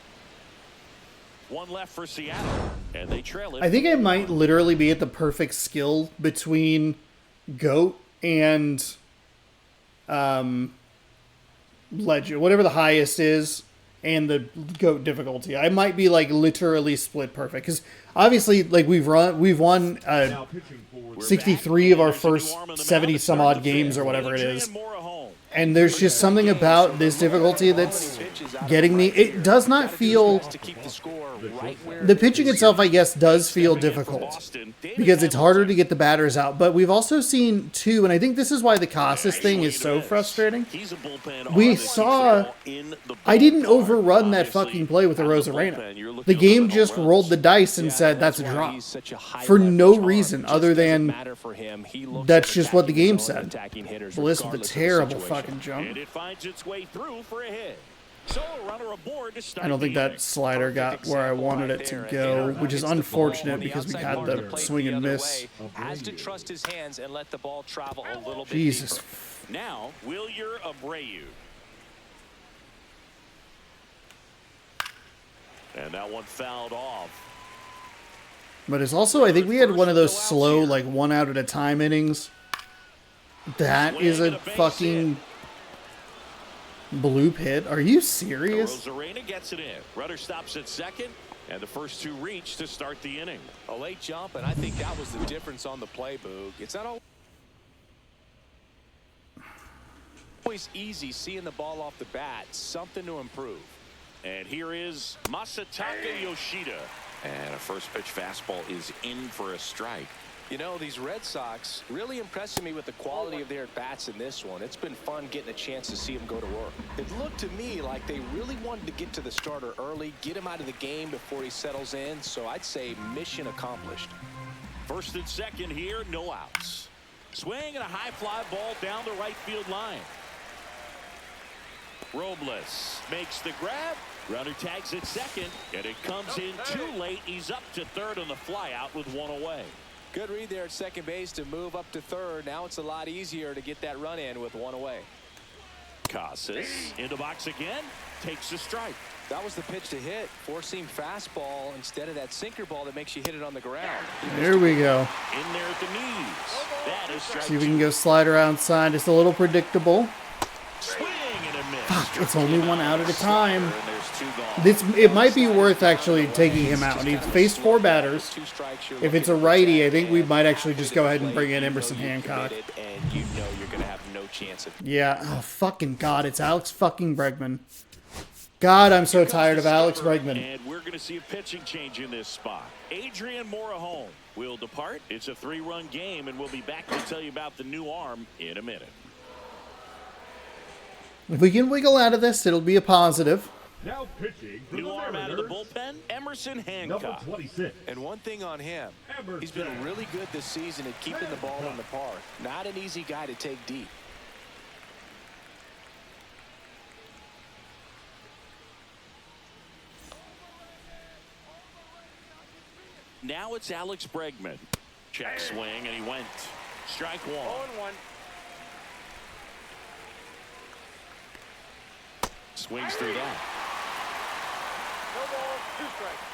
B: One left for Seattle, and they trail it.
A: I think I might literally be at the perfect skill between GOAT and Legend, whatever the highest is, and the GOAT difficulty. I might be like literally split perfect because obviously, like we've won
E: Now pitching for
A: 63 of our first 70 some odd games or whatever it is. And there's just something about this difficulty that's getting me. It does not feel... The pitching itself, I guess, does feel difficult because it's harder to get the batters out. But we've also seen, too, and I think this is why the Casas thing is so frustrating. We saw... I didn't overrun that fucking play with the Arozarena. The game just rolled the dice and said that's a drop. For no reason other than that's just what the game said. Bliss with a terrible fucking jump.
B: And it finds its way through for a hit. So a runner aboard to start
A: I don't think
B: the
A: that
B: inning.
A: slider got where I wanted it to go, which is unfortunate because we had the swing and miss.
C: Has to trust his hands and let the ball travel a little bit
A: Jesus.
C: deeper.
B: Now, Wilyer Abreu. And that one fouled off.
A: But it's also, I think we had one of those slow, like, 1 out at a time innings. That is a fucking bloop hit. Are you serious?
B: Rosarena gets it in. Rudder stops at second, and the first two reach to start the inning.
C: A late jump, and I think that was the difference on the play, Boog. It's not always easy seeing the ball off the bat. Something to improve.
B: And here is Masataka Yoshida. And a first pitch fastball is in for a strike.
C: You know, these Red Sox really impressing me with the quality of their at-bats in this one. It's been fun getting a chance to see them go to work. It looked to me like they really wanted to get to the starter early, get him out of the game before he settles in. So I'd say mission accomplished.
B: First and second here, no outs. Swing and a high fly ball down the right field line. Robles makes the grab. Runner tags at second, and it comes in too late. He's up to third on the fly out with 1 away.
C: Good read there at second base to move up to third. Now it's a lot easier to get that run in with 1 away.
B: Casas in the box again, takes a strike.
C: That was the pitch to hit. Four-seam fastball instead of that sinker ball that makes you hit it on the ground.
A: There we go.
B: In there at the knees. That is strike.
A: See if we can go slider outside. It's a little predictable.
B: Swing and a miss.
A: Fuck, it's only 1 out at a time. It might be worth actually taking him out. He's faced 4 batters. If it's a righty, I think we might actually just go ahead and bring in Emerson Hancock.
C: And you know you're going to have no chance of.
A: Yeah, oh fucking God, it's Alex fucking Bregman. God, I'm so tired of Alex Bregman.
B: And we're going to see a pitching change in this spot. Adrian Morejon will depart. It's a 3-run game, and we'll be back to tell you about the new arm in a minute.
A: If we can wiggle out of this, it'll be a positive.
E: Now pitching for
B: New
E: the
B: arm out of the
E: Mariners,
B: bullpen, Emerson
E: number
B: Hancock.
E: 26.
C: And one thing on him,
E: Emerson.
C: he's been really good this season at keeping the ball in the park. Not an easy guy to take deep.
B: Now it's Alex Bregman. Check swing, and he went. Strike 1. Swings through that.
D: No ball, 2 strikes.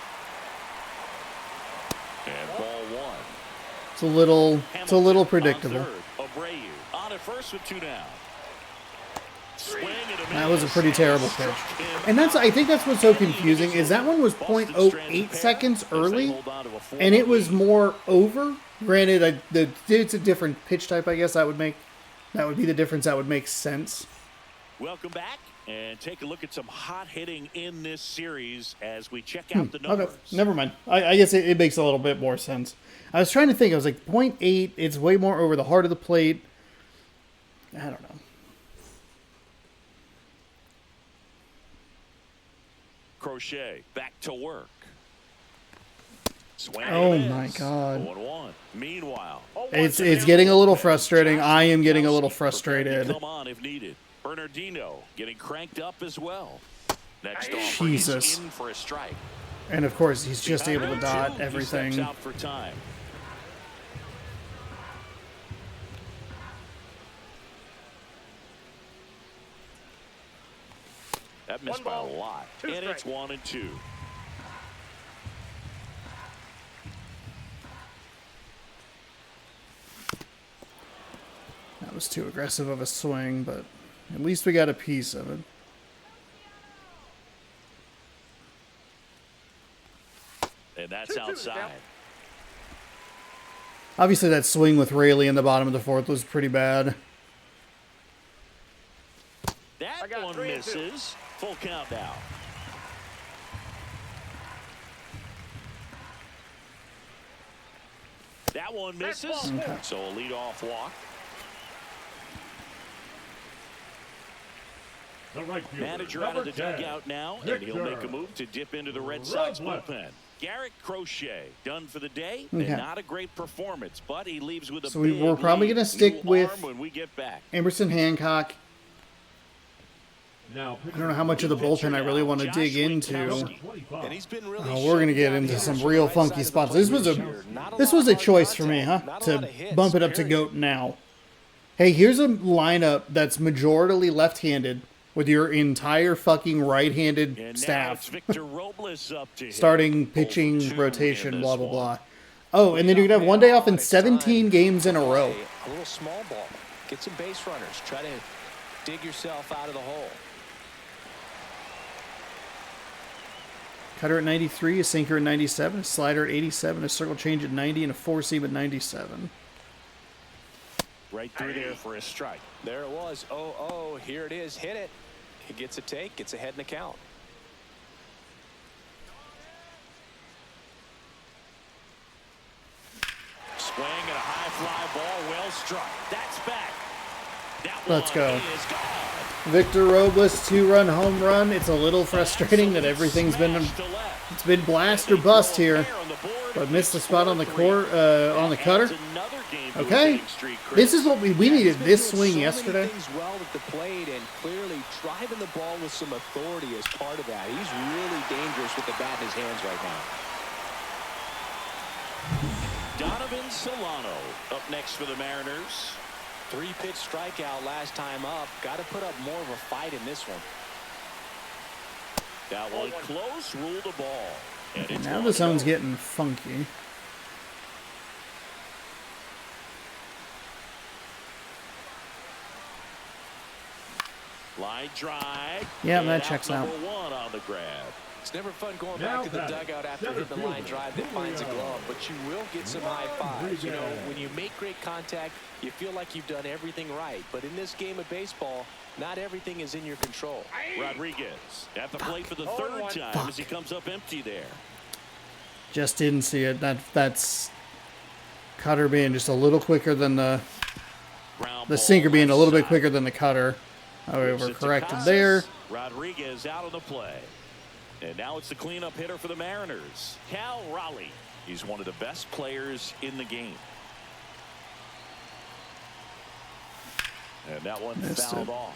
B: And ball 1.
A: It's a little predictable.
B: On third, Abreu on at first with 2 down. Swing and a miss.
A: That was a pretty terrible pitch. And I think that's what's so confusing is that one was 0.08 seconds early, and it was more over. Granted, it's a different pitch type, I guess that would be the difference. That would make sense.
B: Welcome back, and take a look at some hot hitting in this series as we check out the numbers.
A: Okay, never mind. I guess it makes a little bit more sense. I was trying to think. I was like 0.8. It's way more over the heart of the plate. I don't know.
B: Crochet back to work. Swing
A: Oh
B: and a
A: my
B: miss.
A: God.
B: 0-1. Meanwhile,
A: It's getting a little frustrating. I am getting a little frustrated.
B: come on if needed. Bernardino getting cranked up as well. Next offer,
A: Jesus.
B: he's in for a strike.
A: And of course, he's just able to dot
B: He steps
A: everything.
B: out for time. That missed by a lot.
D: 2
B: And it's
D: strikes.
B: 1 and 2.
A: That was too aggressive of a swing, but at least we got a piece of it.
B: And that's outside.
A: Obviously, that swing with Rayleigh in the bottom of the 4th was pretty bad.
B: That
D: got
B: one
D: 3 and 2.
B: misses. Full count now. That one misses.
A: Okay.
B: So a leadoff walk.
E: The right fielder,
B: Manager out of the
E: number 10.
B: dugout now, and he'll make a move to dip into the Red Sox
E: Robles.
B: bullpen. Garrett Crochet done for the day.
A: Okay.
B: And not a great performance, but he leaves with a
A: So
B: big
A: we're probably
B: lead.
A: gonna stick
B: New
A: with
B: arm when we get back.
A: Emerson Hancock.
E: Now
A: I don't know how much of the bullpen I really want to dig into.
C: And he's been really
A: Oh, we're gonna get into some real funky spots. This was a choice for me, huh? To bump it up to GOAT now. Hey, here's a lineup that's majority left-handed with your entire fucking right-handed
B: And now it's
A: staff.
B: Victor Robles up to hit.
A: Starting, pitching,
B: 0-2 in
A: rotation,
B: this
A: blah, blah,
B: one.
A: blah. Oh, and then you can have one day off in
C: It's time
A: 17 games in a
C: to
A: row.
C: play a little small ball. Get some base runners. Try to dig yourself out of the hole.
A: Cutter at 93, a sinker at 97, a slider at 87, a circle change at 90, and a four seam at 97.
B: Right through there for a strike.
C: There it was. Oh, here it is. Hit it. He gets a take. Gets ahead in the count.
B: Swing and a high fly ball, well struck. That's back. That
A: Let's go.
B: one is gone.
A: Victor Robles 2-run home run. It's a little frustrating that everything's been blast or bust here, but missed the spot on the court on the cutter. Okay, this is what we needed. This swing yesterday.
C: Things well at the plate and clearly driving the ball with some authority as part of that. He's really dangerous with the bat in his hands right now.
B: Donovan Solano up next for the Mariners.
C: 3-pitch strikeout last time up. Got to put up more of a fight in this one.
B: That one close, ruled the ball. And it's
A: Now the zone's getting funky.
B: Line drive.
A: Yeah, that checks out.
B: Number one on the grab.
C: It's never fun going
E: Now
C: back to the
E: batting,
C: dugout after
E: center
C: hitting the line
E: fielder,
C: drive that finds a glove, but you will get some high fives. You know, when you make great contact, you feel like you've done everything right. But in this game of baseball, not everything is in your control.
B: Rodriguez at the plate for the third time as he comes up empty there.
A: Just didn't see it. That's cutter being just a little quicker than the sinker being a little bit quicker than the cutter. However, corrected there.
B: Rodriguez out of the play. And now it's the cleanup hitter for the Mariners, Cal Raleigh. He's one of the best players in the game. And that one fouled off.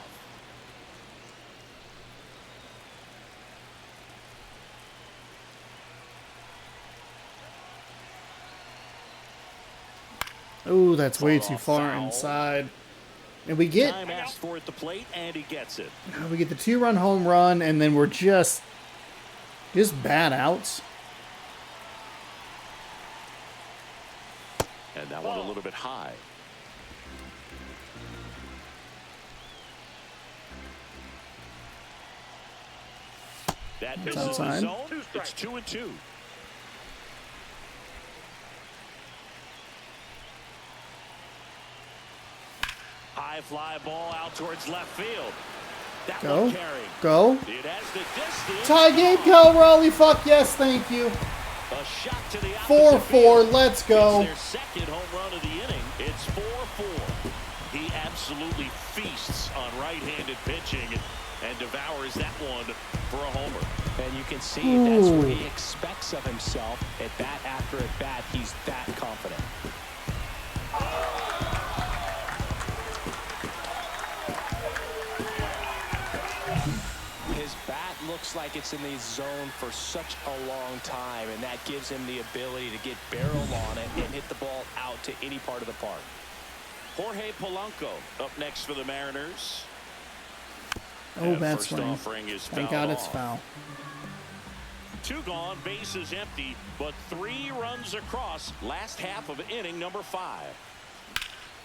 A: Oh, that's way too far inside. And we get
B: Time asked for at the plate, and he gets it.
A: the 2-run home run, and then we're just bad outs.
B: And that one a little bit high. That misses the
A: outside.
B: zone. It's 2-2. High fly ball out towards left field. That
A: Go.
B: one carrying.
A: Go.
B: It has the distance.
A: Tie game, Cal Raleigh. Fuck yes, thank you.
B: A shot to the
A: 4-4.
B: field.
A: Let's go.
B: It's their second home run of the inning. It's 4-4. He absolutely feasts on right-handed pitching and devours that one for a homer.
C: And you can see that's what he expects of himself at bat after at bat. He's that confident. His bat looks like it's in the zone for such a long time, and that gives him the ability to get barrel on it and hit the ball out to any part of the park.
B: Jorge Polanco up next for the Mariners.
A: Oh,
B: And
A: bad
B: first
A: swing.
B: offering is
A: Thank
B: fouled
A: God it's
B: off.
A: foul.
B: 2 gone, bases empty, but 3 runs across. Last half of inning number 5.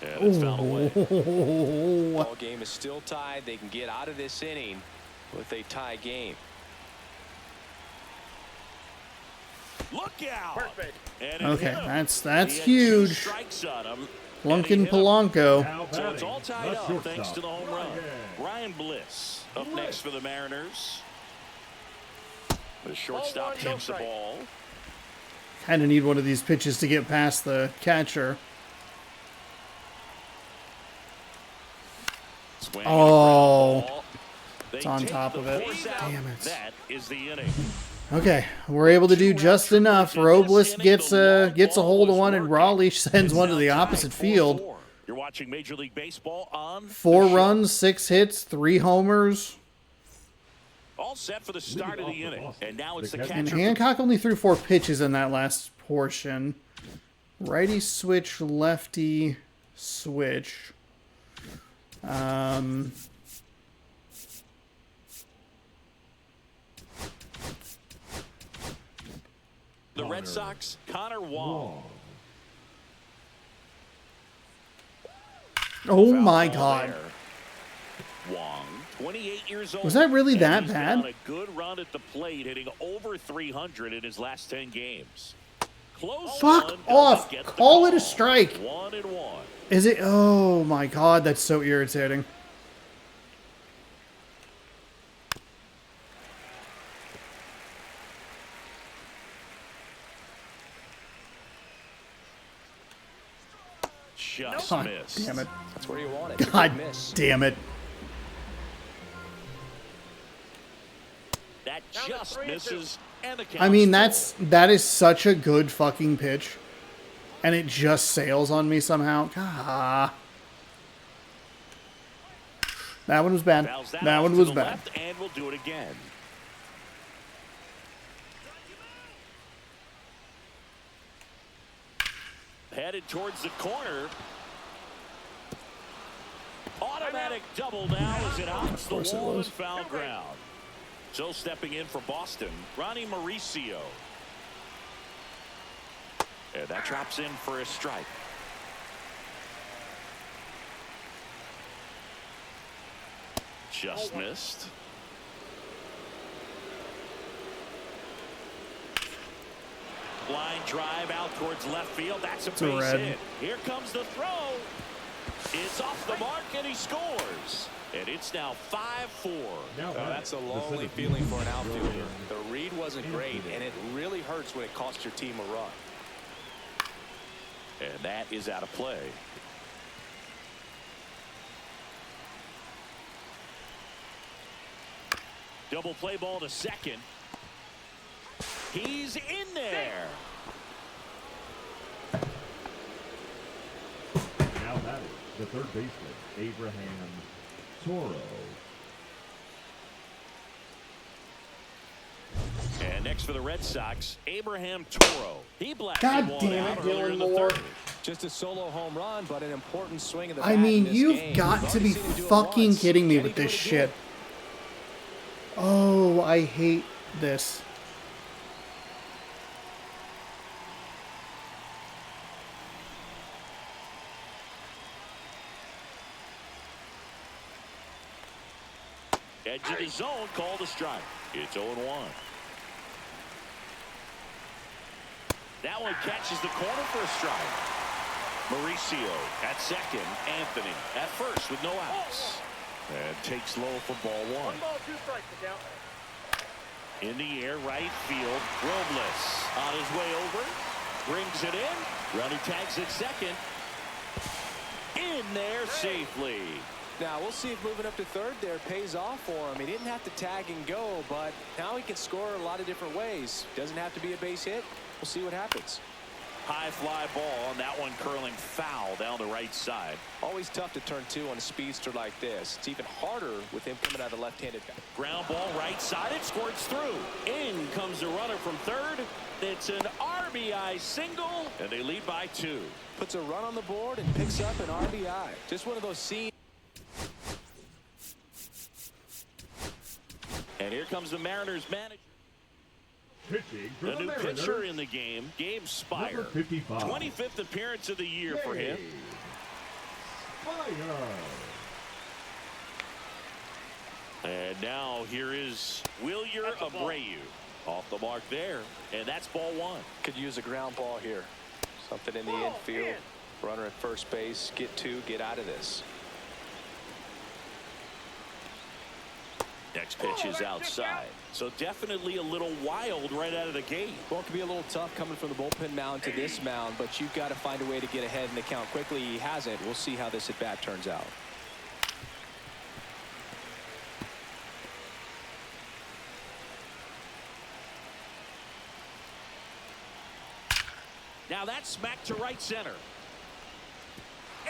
B: And it's fouled away.
C: Ball game is still tied. They can get out of this inning with a tie game.
B: Look out!
D: Perfect.
B: And it
A: Okay,
B: hit him.
A: that's
B: He had 2
A: huge.
B: strikes on him.
A: Lunkin
B: And he hit him.
A: Polanco.
E: Now
B: So it's
E: batting,
B: all tied
E: the
B: up thanks to the home run.
E: shortstop,
B: Ryan Bliss up next for the Mariners. The shortstop
D: 0-1, no
B: takes the
D: strike.
B: ball.
A: Kind of need one of these pitches to get past the catcher.
B: Swing
A: Oh.
B: and a ground ball. They
A: It's on
B: take
A: top
B: the
A: of it.
B: force out.
A: Damn it.
B: That is the inning.
A: Okay, we're able to do just enough. Robles gets a hold of one, and Raleigh sends one to the opposite field.
B: You're watching Major League Baseball on
A: 4
B: the show.
A: runs, 6 hits, 3 homers.
B: All set for the start of the inning. And now it's the
A: And
B: catcher.
A: Hancock only threw 4 pitches in that last portion. Righty switch, lefty switch.
B: The Red Sox, Connor Wong.
A: Oh
B: Foul
A: my
B: ball
A: God.
B: there. Wong, 28 years old.
A: Was that really
B: and
A: that
B: he's
A: bad?
B: been on a good run at the plate, hitting over 300 in his last 10 games. Close
A: Fuck
B: one,
A: off.
B: doesn't get the
A: Call it a
B: call.
A: strike.
B: 1-1.
A: Is it? Oh my God, that's so irritating.
B: Just
A: God
B: missed.
A: damn it.
C: That's where you want it. It's a
A: God
C: good miss.
A: damn it.
B: That just misses. And the
A: I mean,
B: count's
A: that is such a good fucking pitch. And it just sails on me somehow. Ah. That one was bad.
B: fouls
A: That
B: off
A: one
B: to
A: was
B: the
A: bad.
B: left, and we'll do it again. Headed towards the corner. Automatic double now as it hops the
A: course it
B: wall and
A: was.
B: foul ground. So stepping in for Boston, Ronnie Mauricio. And that drops in for a strike. Just missed. Line drive out towards left field. That's a
A: a
B: base
A: red.
B: hit. Here comes the throw. It's off the mark and he scores. And it's now 5-4.
E: Now
C: That's a lonely feeling for an outfielder. The read wasn't great, and it really hurts when it costs your team a run.
B: And that is out of play. Double play ball to second. He's in there.
E: Now that is the third baseman, Abraham Toro.
B: And next for the Red Sox, Abraham Toro. He blasted
A: God
B: one
A: damn
B: out
A: it,
B: earlier
A: Dylan
B: in the
A: Moore.
B: third.
C: Just a solo home run, but an important swing of the bat
A: I mean,
C: in this
A: you've
C: game.
A: got
C: We've
A: to
C: already
A: be
C: seen him do it
A: fucking
C: once.
A: kidding me
C: Can
A: with
C: he do
A: this
C: it again?
A: shit. Oh, I hate this.
B: Edge of the zone, called a strike. It's 0-1. That one catches the corner for a strike. Mauricio at second. Anthony at first with no outs. And takes low for ball one.
D: 1 ball, 2 strikes, the count.
B: In the air, right field. Robles on his way over. Brings it in. Running tags at second. In there safely.
C: Now, we'll see if moving up to third there pays off for him. He didn't have to tag and go, but now he can score a lot of different ways. Doesn't have to be a base hit. We'll see what happens.
B: High fly ball, and that one curling foul down the right side.
C: Always tough to turn two on a speedster like this. It's even harder with him coming out of the left-handed bat.
B: Ground ball right side. It squirts through. In comes the runner from third. It's an RBI single, and they lead by 2.
C: Puts a run on the board and picks up an RBI. Just one of those scenes.
B: And here comes the Mariners manager.
E: Pitching for
B: The
E: the
B: new
E: Mariners,
B: pitcher in the game, Gabe Spire.
E: number 55.
B: 25th appearance of the year for him.
E: Fire.
B: And now here is Wilyer Abreu. Off the mark there. And that's ball one.
C: Could use a ground ball here. Something in the infield. Runner at first base. Get two. Get out of this.
B: Next pitch is outside. So definitely a little wild right out of the gate.
C: Well, it can be a little tough coming from the bullpen mound to this mound, but you've got to find a way to get ahead in the count quickly. He hasn't. We'll see how this at bat turns out.
B: Now that's smacked to right center.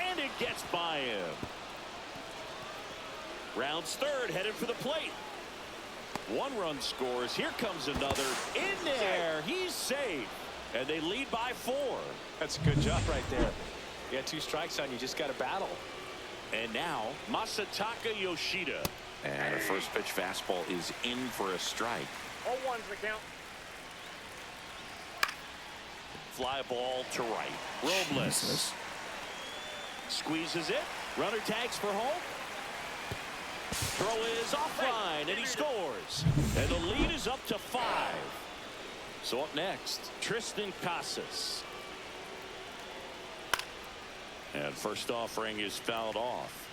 B: And it gets by him. Rounds third, headed for the plate. 1 run scores. Here comes another. In there. He's safe. And they lead by 4.
C: That's a good job right there. You got 2 strikes on you. Just got to battle.
B: And now Masataka Yoshida. And the first pitch fastball is in for a strike.
D: 0-1's the count.
B: fly ball to right. Robles squeezes it. Runner tags for home. Throw is offline, and he scores. And the lead is up to 5. So up next, Tristan Casas. And first offering is fouled off.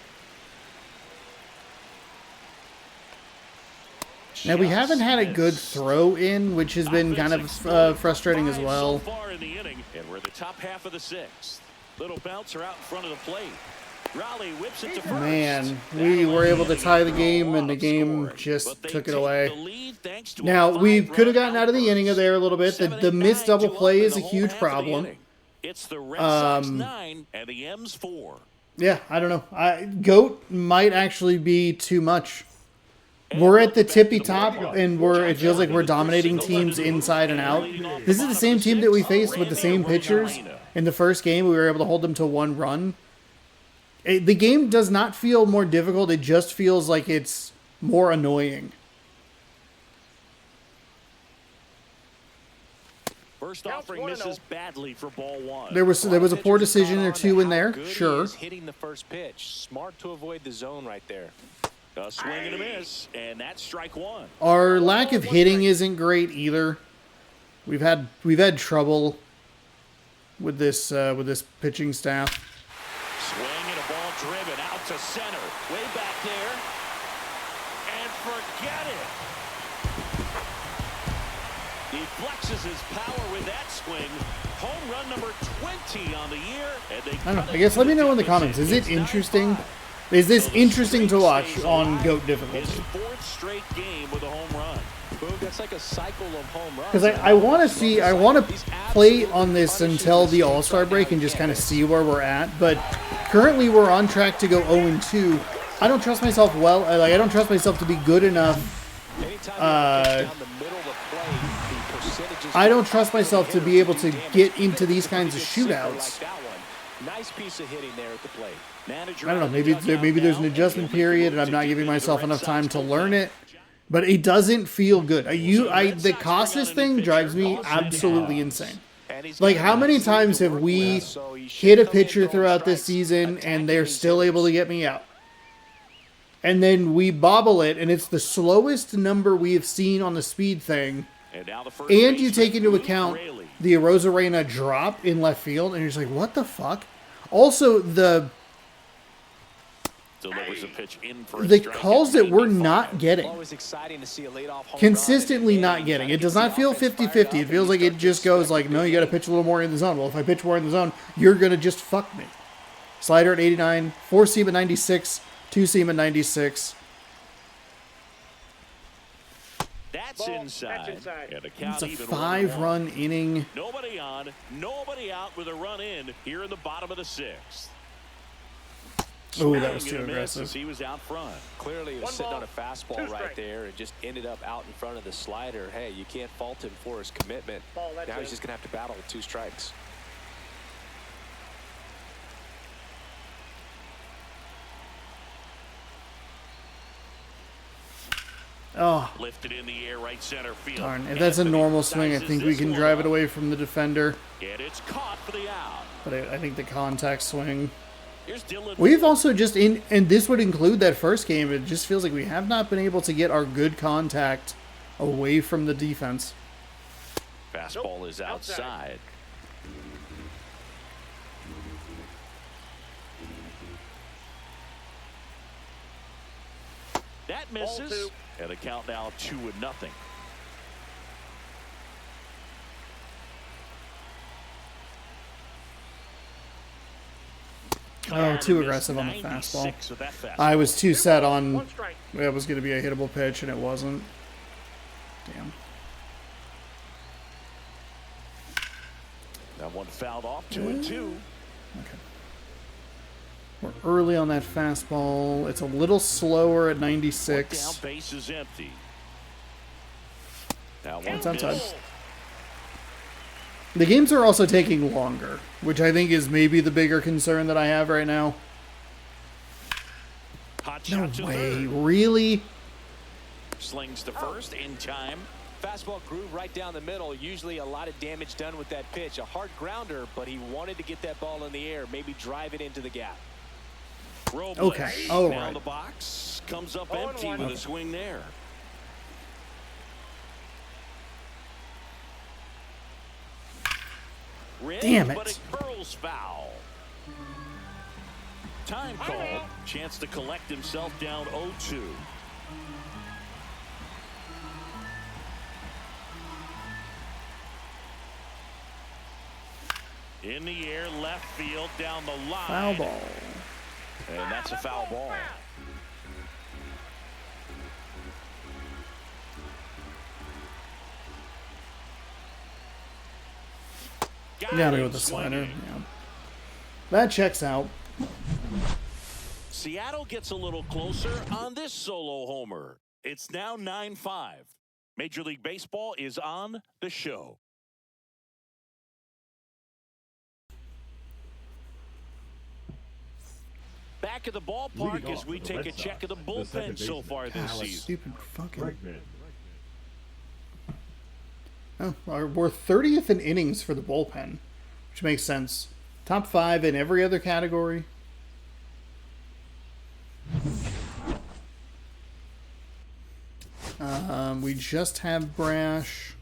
A: Now, we haven't had a good throw in, which has been kind of frustrating as well.
B: So far in the inning, and we're the top half of the 6th. Little bouncer out in front of the plate. Raleigh whips it to first.
A: Man, we were able to tie the game, and the game just took it away. Now, we could have gotten out of the inning there a little bit. The missed double play is a huge problem.
B: It's the Red Sox 9 and the M's 4.
A: Yeah, I don't know. GOAT might actually be too much. We're at the tippy top, and it feels like we're dominating teams inside and out. This is the same team that we faced with the same pitchers. In the first game, we were able to hold them to 1 run. The game does not feel more difficult. It just feels like it's more annoying.
B: First offering misses badly for ball 1.
A: There was a poor decision or two in there, sure.
C: Hitting the first pitch. Smart to avoid the zone right there.
B: A swing and a miss, and that's strike 1.
A: Our lack of hitting isn't great either. We've had trouble with this pitching staff.
B: Swing and a ball driven out to center, way back there, and forget it. He flexes his power with that swing. Home run number 20 on the year, and they.
A: I don't know. I guess let me know in the comments. Is it interesting? Is this interesting to watch on GOAT difficulty?
B: His 4th straight game with a home run.
C: Boom, that's like a cycle of home runs.
A: Because I want to play on this until the All-Star break and just kind of see where we're at. But currently we're on track to go 0-2. I don't trust myself I don't trust myself to be good enough. I don't trust myself to be able to get into these kinds of shootouts.
C: Nice piece of hitting there at the plate.
A: I don't know. Maybe there's an adjustment period, and I'm not giving myself enough time to learn it. But it doesn't feel good. The Casas thing drives me absolutely insane. Like, how many times have we hit a pitcher throughout this season, and they're still able to get me out? And then we bobble it, and it's the slowest number we have seen on the speed thing. And you take into account the Arozarena drop in left field, and you're just like, what the fuck? Also, the calls that we're not getting, consistently not getting. It does not feel 50-50. It feels like it just goes like, no, you got to pitch a little more in the zone. Well, if I pitch more in the zone, you're going to just fuck me. Slider at 89, 4-seam at 96, 2-seam at 96.
B: That's inside.
A: It's a 5-run inning.
B: Nobody on, nobody out with a run in here in the bottom of the 6th.
A: Oh, that was too aggressive.
B: He was out front.
C: Clearly he was sitting on a fastball right there and just ended up out in front of the slider. Hey, you can't fault him for his commitment. Now he's just going to have to battle with 2 strikes.
A: Oh,
B: Lifted in the air, right center field.
A: Darn. If that's a normal swing, I think we can drive it away from the defender.
B: And it's caught for the out.
A: But I think the contact swing.
B: Here's Dylan.
A: We've also just, and this would include that first game, it just feels like we have not been able to get our good contact away from the defense.
B: Fastball is outside. That misses. And the count now 2-0.
A: Oh, too aggressive on the fastball. I was too set on that was going to be a hittable pitch, and it wasn't. Damn.
B: That one fouled off, 2-2.
A: Okay. We're early on that fastball. It's a little slower at 96.
B: Down, base is empty. Now
A: it's outside. The games are also taking longer, which I think is maybe the bigger concern that I have right now. No way, really?
B: Slings to first in time.
C: fastball groove right down the middle. Usually a lot of damage done with that pitch. A hard grounder, but he wanted to get that ball in the air, maybe drive it into the gap.
B: Robles
A: Okay. All
B: down
A: right.
B: the box, comes up empty with a swing there.
A: Damn it.
B: But it curls foul. Time called. Chance to collect himself down 0-2. In the air, left field, down the line.
A: Foul ball.
B: And that's a foul ball.
A: Gotta go with the slider. Yeah. That checks out.
B: Seattle gets a little closer on this solo homer. It's now 9-5. Major League Baseball is on the show. Back at the ballpark as we take a check of the bullpen so far this season.
A: Stupid fucking.
E: Bregman.
A: Oh, we're 30th in innings for the bullpen, which makes sense. Top 5 in every other category. We just have Brash.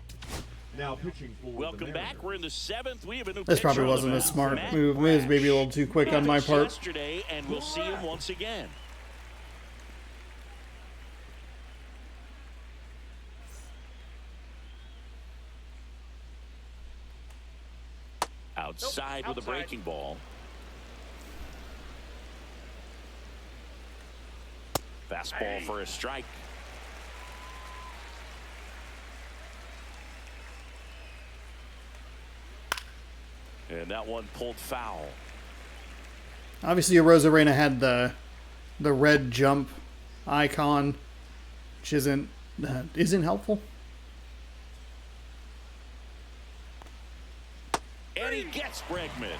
E: Now pitching for
B: Welcome
E: the
B: back. We're in the 7th. We have a new
A: This
B: pitcher
A: probably
B: on the
A: wasn't a
B: mound.
A: smart
B: Matt
A: move. It was
B: Brash.
A: maybe a little too quick on my
B: Pitched
A: part.
B: yesterday, and we'll see him once again. Outside with a breaking ball. Fastball for a strike. And that one pulled foul.
A: Obviously, Rosarena had the red jump icon, which isn't helpful.
B: And he gets Bregman.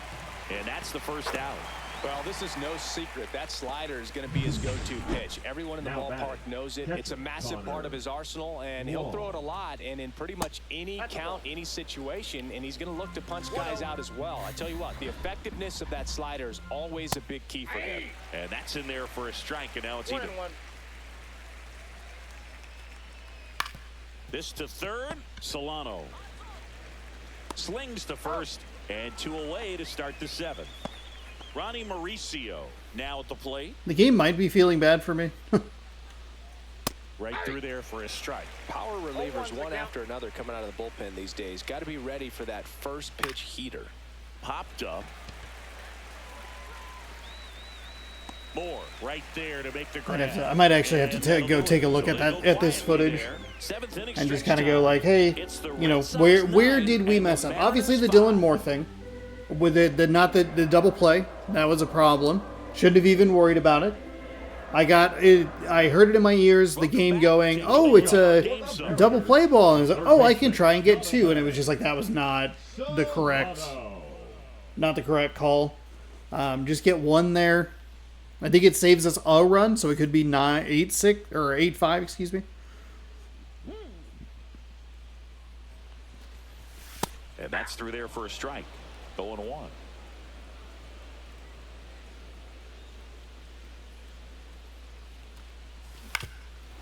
B: And that's the first out.
C: Well, this is no secret. That slider is going to be his go-to pitch. Everyone in the ballpark knows it. It's a massive part of his arsenal, and he'll throw it a lot and in pretty much any count, any situation, and he's going to look to punch guys out as well. I tell you what, the effectiveness of that slider is always a big key for him.
B: And that's in there for a strike, and now it's even. This to third, Solano. Slings to first, and 2 away to start the 7th. Ronnie Mauricio now at the plate.
A: The game might be feeling bad for me.
B: Right through there for a strike.
C: Power relievers one after another coming out of the bullpen these days. Got to be ready for that first pitch heater.
B: Popped up. Moore right there to make the grab.
A: I might actually have to go take a look at this footage and just kind of go like, hey, you know, where did we mess up? Obviously the Dylan Moore thing with the double play, that was a problem. Shouldn't have even worried about it. I heard it in my ears, the game going, oh, it's a double play ball, and I was like, oh, I can try and get 2, and it was just like that was not the correct call. Just get 1 there. I think it saves us a run, so it could be 8-6 or 8-5, excuse me.
B: And that's through there for a strike. 0-1.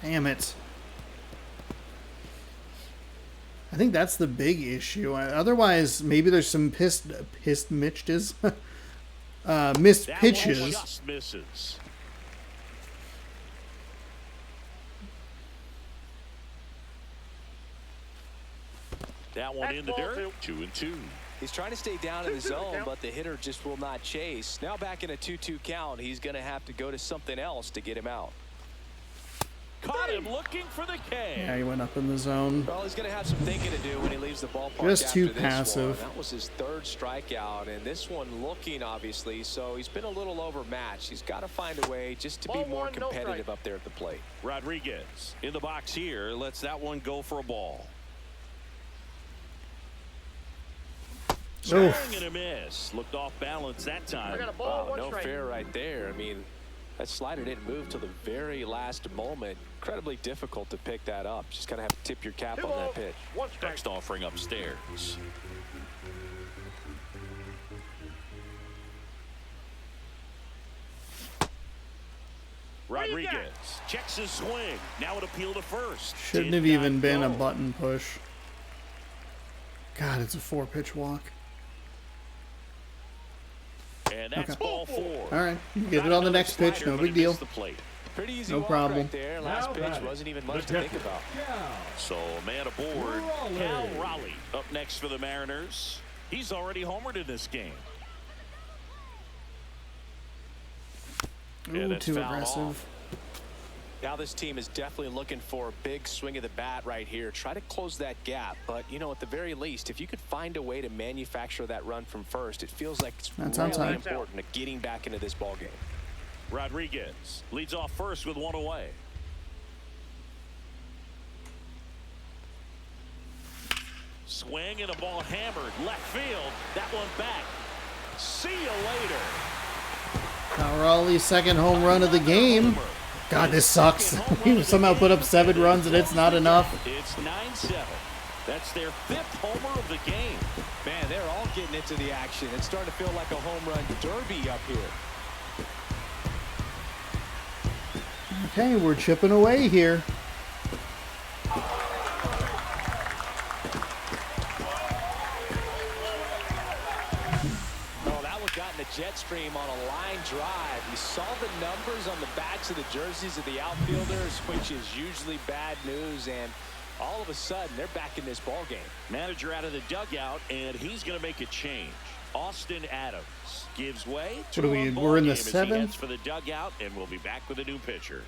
A: Damn it. I think that's the big issue. Otherwise, maybe there's some missed pitches.
B: Just misses. That one in the dirt. 2-2.
C: He's trying to stay down in the zone, but the hitter just will not chase. Now back in a 2-2 count, he's going to have to go to something else to get him out.
B: Caught him looking for the K.
A: Yeah, he went up in the zone.
C: Well, he's going to have some thinking to do when he leaves the ballpark.
A: Just too
C: after this
A: passive.
C: one. That was his 3rd strikeout, and this one looking, obviously, so he's been a little overmatched. He's got to find a way just to be more competitive up there at the plate.
B: Rodriguez in the box here. Lets that one go for a ball. Swing and a miss. Looked off balance that time.
C: No fair right there. I mean, That slider didn't move till the very last moment. Incredibly difficult to pick that up. Just kind of have to tip your cap on that pitch.
B: Next offering upstairs. Rodriguez checks his swing. Now it appeal to first.
A: Shouldn't have even been a button push. God, it's a 4-pitch walk.
B: And that's ball 4.
A: All right, get it on the next pitch. No big deal.
C: Pretty easy
A: No
C: walk
A: problem.
C: right there. Last pitch wasn't even much to think about.
B: So a man aboard. Cal Raleigh up next for the Mariners. He's already homered in this game.
A: Ooh, too aggressive.
C: Now this team is definitely looking for a big swing of the bat right here. Try to close that gap. But, you know, at the very least, if you could find a way to manufacture that run from first, it feels like it's really important to getting back into this ball game.
B: Rodriguez leads off first with 1 away. Swing and a ball hammered left field. That one back. See you later.
A: Raleigh's second home run of the game. God, this sucks. We somehow put up 7 runs and it's not enough.
B: It's 9-7. That's their 5th homer of the game.
C: Man, they're all getting into the action. It's starting to feel like a home run derby up here.
A: Okay, we're chipping away here.
C: Jet stream on a line drive. You saw the numbers on the backs of the jerseys of the outfielders, which is usually bad news, and all of a sudden they're back in this ball game.
B: Manager out of the dugout, and he's going to make a change. Austin Adams gives way.
A: What are we? We're in the 7th
B: for the dugout, and we'll be back with a new pitcher.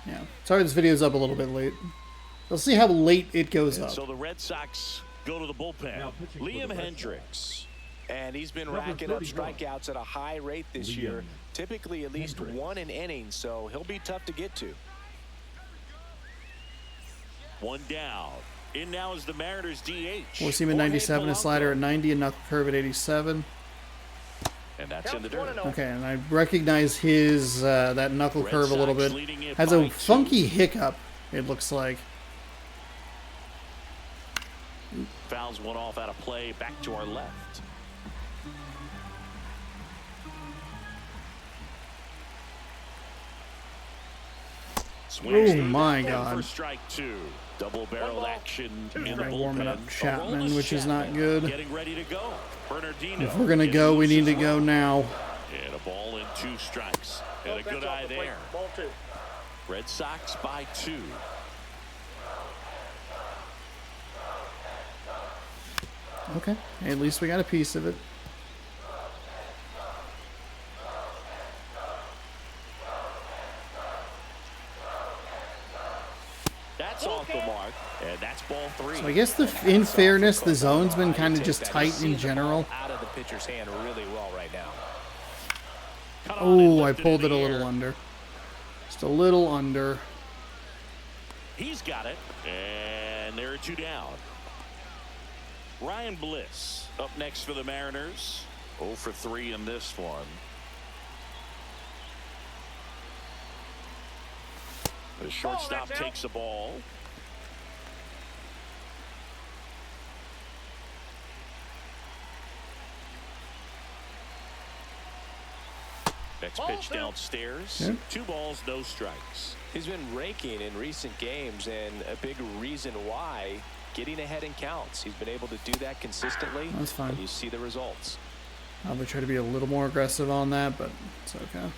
A: Yeah. Sorry, this video's up a little bit late. Let's see how late it goes up.
B: So the Red Sox go to the bullpen. Liam Hendricks.
C: And he's been racking up strikeouts at a high rate this year. Typically at least 1 an inning, so he'll be tough to get to.
B: 1 down. In now is the Mariners DH.
A: Four seam at 97, a slider at 90, and knuckle curve at 87.
B: And that's in the dirt.
A: Okay, and I recognize his that knuckle curve a little bit. Has a funky hiccup, it looks like.
B: Fouls one off out of play, back to our left.
A: Oh my God.
B: For strike 2. Double barreled action in the bullpen.
A: Warming up Chapman, which is not good.
B: Getting ready to go. Bernardino.
A: If we're going to go, we need to go now.
B: And a ball and 2 strikes. And a good eye there.
D: Ball 2.
B: Red Sox by 2.
A: Okay, at least we got a piece of it.
B: That's off the mark, and that's ball 3.
A: So I guess in fairness, the zone's been kind of just tight in general.
C: Out of the pitcher's hand really well right now.
A: Oh, I pulled it a little under. Just a little under.
B: He's got it, and there are 2 down. Ryan Bliss up next for the Mariners. 0 for 3 in this one. The shortstop takes the ball. Next pitch downstairs.
A: Yeah.
B: 2 balls, no strikes.
C: He's been raking in recent games, and a big reason why, getting ahead in counts. He's been able to do that consistently.
A: That's fine.
C: And you see the results.
A: I'll try to be a little more aggressive on that, but it's okay.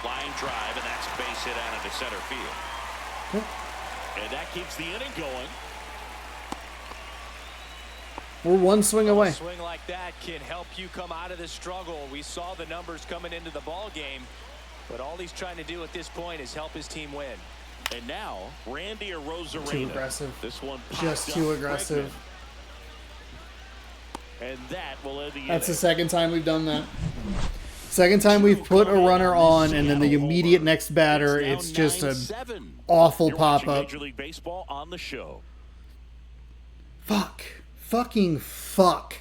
B: Line drive, and that's a base hit out into center field.
A: Yep.
B: And that keeps the inning going.
A: We're 1 swing away.
C: A swing like that can help you come out of the struggle. We saw the numbers coming into the ball game, but all he's trying to do at this point is help his team win.
B: And now, Randy Arozarena.
A: Too aggressive.
B: This one
A: Just too aggressive.
B: And that will end the
A: That's the
B: inning.
A: 2nd time we've done that. 2nd time we've put a runner on, and then the immediate next batter, it's just an awful pop-up.
B: Major League Baseball on the show.
A: Fuck. Fucking fuck.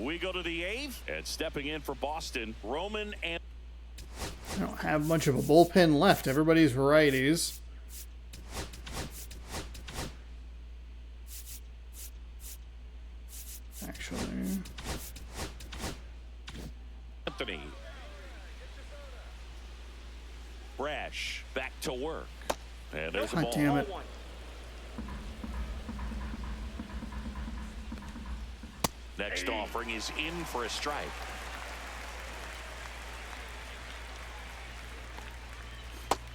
B: We go to the 8th, and stepping in for Boston, Roman and...
A: I don't have much of a bullpen left. Everybody's righties. Actually,
B: Anthony. Brash back to work. And there's a
A: God
B: ball.
A: damn it.
B: Next offering is in for a strike.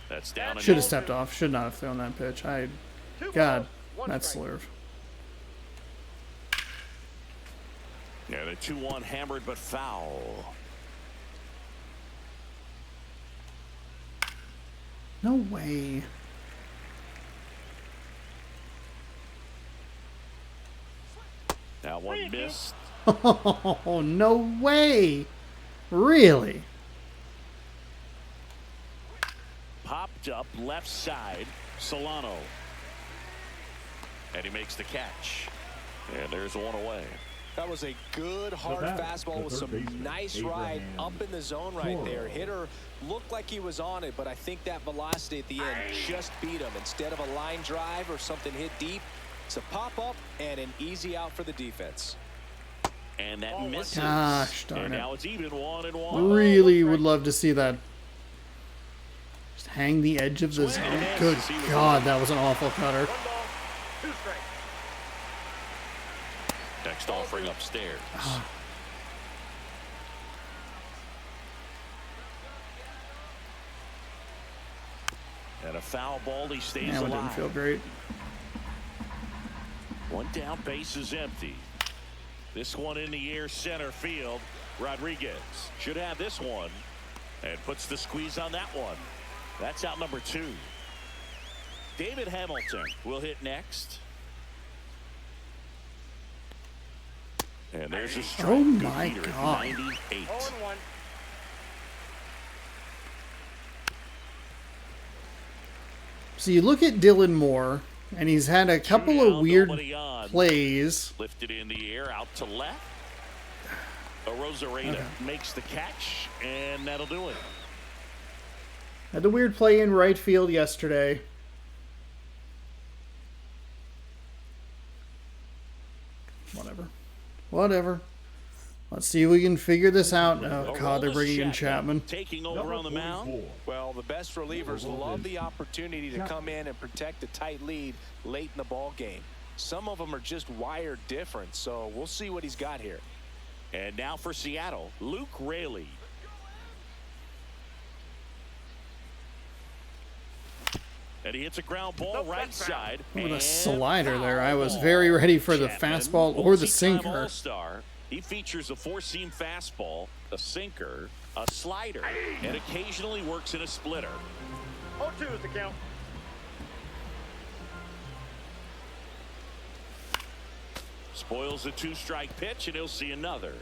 B: That's down.
A: Should have stepped off. Should not have thrown that pitch. God, that's slurve.
B: And a 2-1 hammered but foul.
A: No way.
B: That one missed.
A: Oh, no way. Really?
B: Popped up left side. Solano. And he makes the catch. And there's one away.
C: That was a good hard fastball with some nice ride up in the zone right there. Hitter looked like he was on it, but I think that velocity at the end just beat him. Instead of a line drive or something hit deep, it's a pop up and an easy out for the defense.
B: And that misses.
A: Gosh darn
B: and
A: it.
B: now it's even 1-1.
A: Really would love to see that. Just hang the edge of the zone. Good God, that was an awful cutter.
D: 1 ball, 2 strikes.
B: Next offering upstairs. And a foul ball. He stays
A: That one
B: alive.
A: didn't feel great.
B: One down, base is empty. This one in the air, center field. Rodriguez should have this one and puts the squeeze on that one. That's out number 2. David Hamilton will hit next. And there's a strike.
A: Oh
B: Good
A: my
B: leader at
A: God.
B: 98.
D: 0-1.
A: So you look at Dylan Moore, and he's had a couple of weird plays.
B: Lifted in the air out to left. Rosarena makes the catch, and that'll do it.
A: Had the weird play in right field yesterday. Whatever. Let's see if we can figure this out. Oh, God, they're bringing in Chapman.
B: Taking over on the mound.
C: Well, the best relievers love the opportunity to come in and protect a tight lead late in the ball game. Some of them are just wired different, so we'll see what he's got here.
B: And now for Seattle, Luke Raley. And he hits a ground ball right side.
A: With a slider there. I was very ready for the fastball or the sinker.
B: All-star. He features a 4-seam fastball, a sinker, a slider, and occasionally works in a splitter.
D: 0-2 is the count.
B: Spoils a 2-strike pitch, and he'll see another.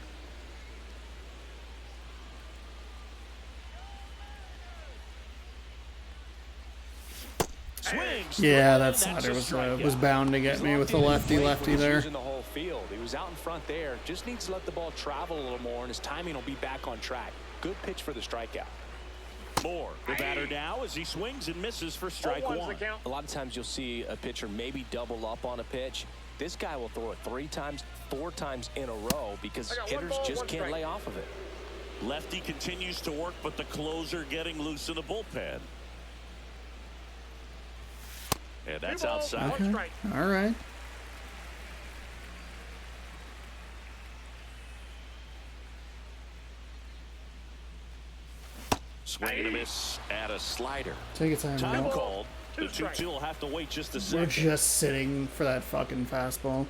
B: Swings.
A: Yeah, that slider was bound to get me with the lefty there.
C: In the whole field. He was out in front there. Just needs to let the ball travel a little more, and his timing will be back on track. Good pitch for the strikeout.
B: Moore, the batter now as he swings and misses for strike 1.
C: A lot of times you'll see a pitcher maybe double up on a pitch. This guy will throw it 3 times, 4 times in a row because hitters just can't lay off of it.
B: Lefty continues to work, but the closer getting loose in the bullpen. And that's outside.
A: Okay. All right.
B: Swing and a miss at a slider.
A: Take your time.
B: Time
A: Bill.
B: called. The 2-2 will have to wait just a second.
A: We're just sitting for that fucking fastball.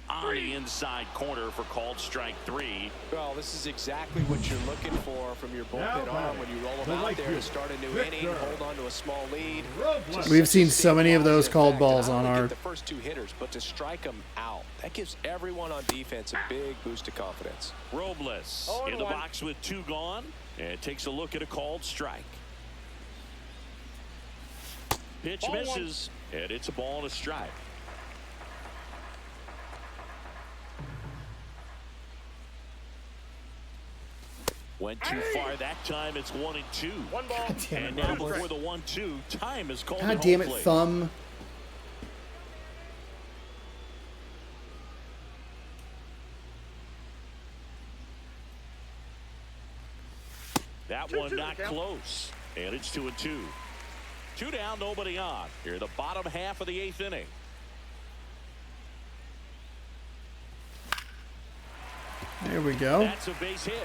B: On the inside corner for called strike 3.
C: Well, this is exactly what you're looking for from your bullpen arm when you roll them out there to start a new inning, hold on to a small lead.
A: We've seen so many of those called balls on our...
C: The first 2 hitters, but to strike them out, that gives everyone on defense a big boost of confidence.
B: Robles in the box with 2 gone, and takes a look at a called strike. Pitch misses, and it's a ball and a strike. Went too far that time. It's 1-2.
D: One ball.
A: God damn it,
B: And now
A: Robles.
B: before the 1-2, time is called.
A: God damn it, thumb.
B: That one not close. And it's 2-2. 2 down, nobody on. Here the bottom half of the 8th inning.
A: There we go.
B: That's a base hit.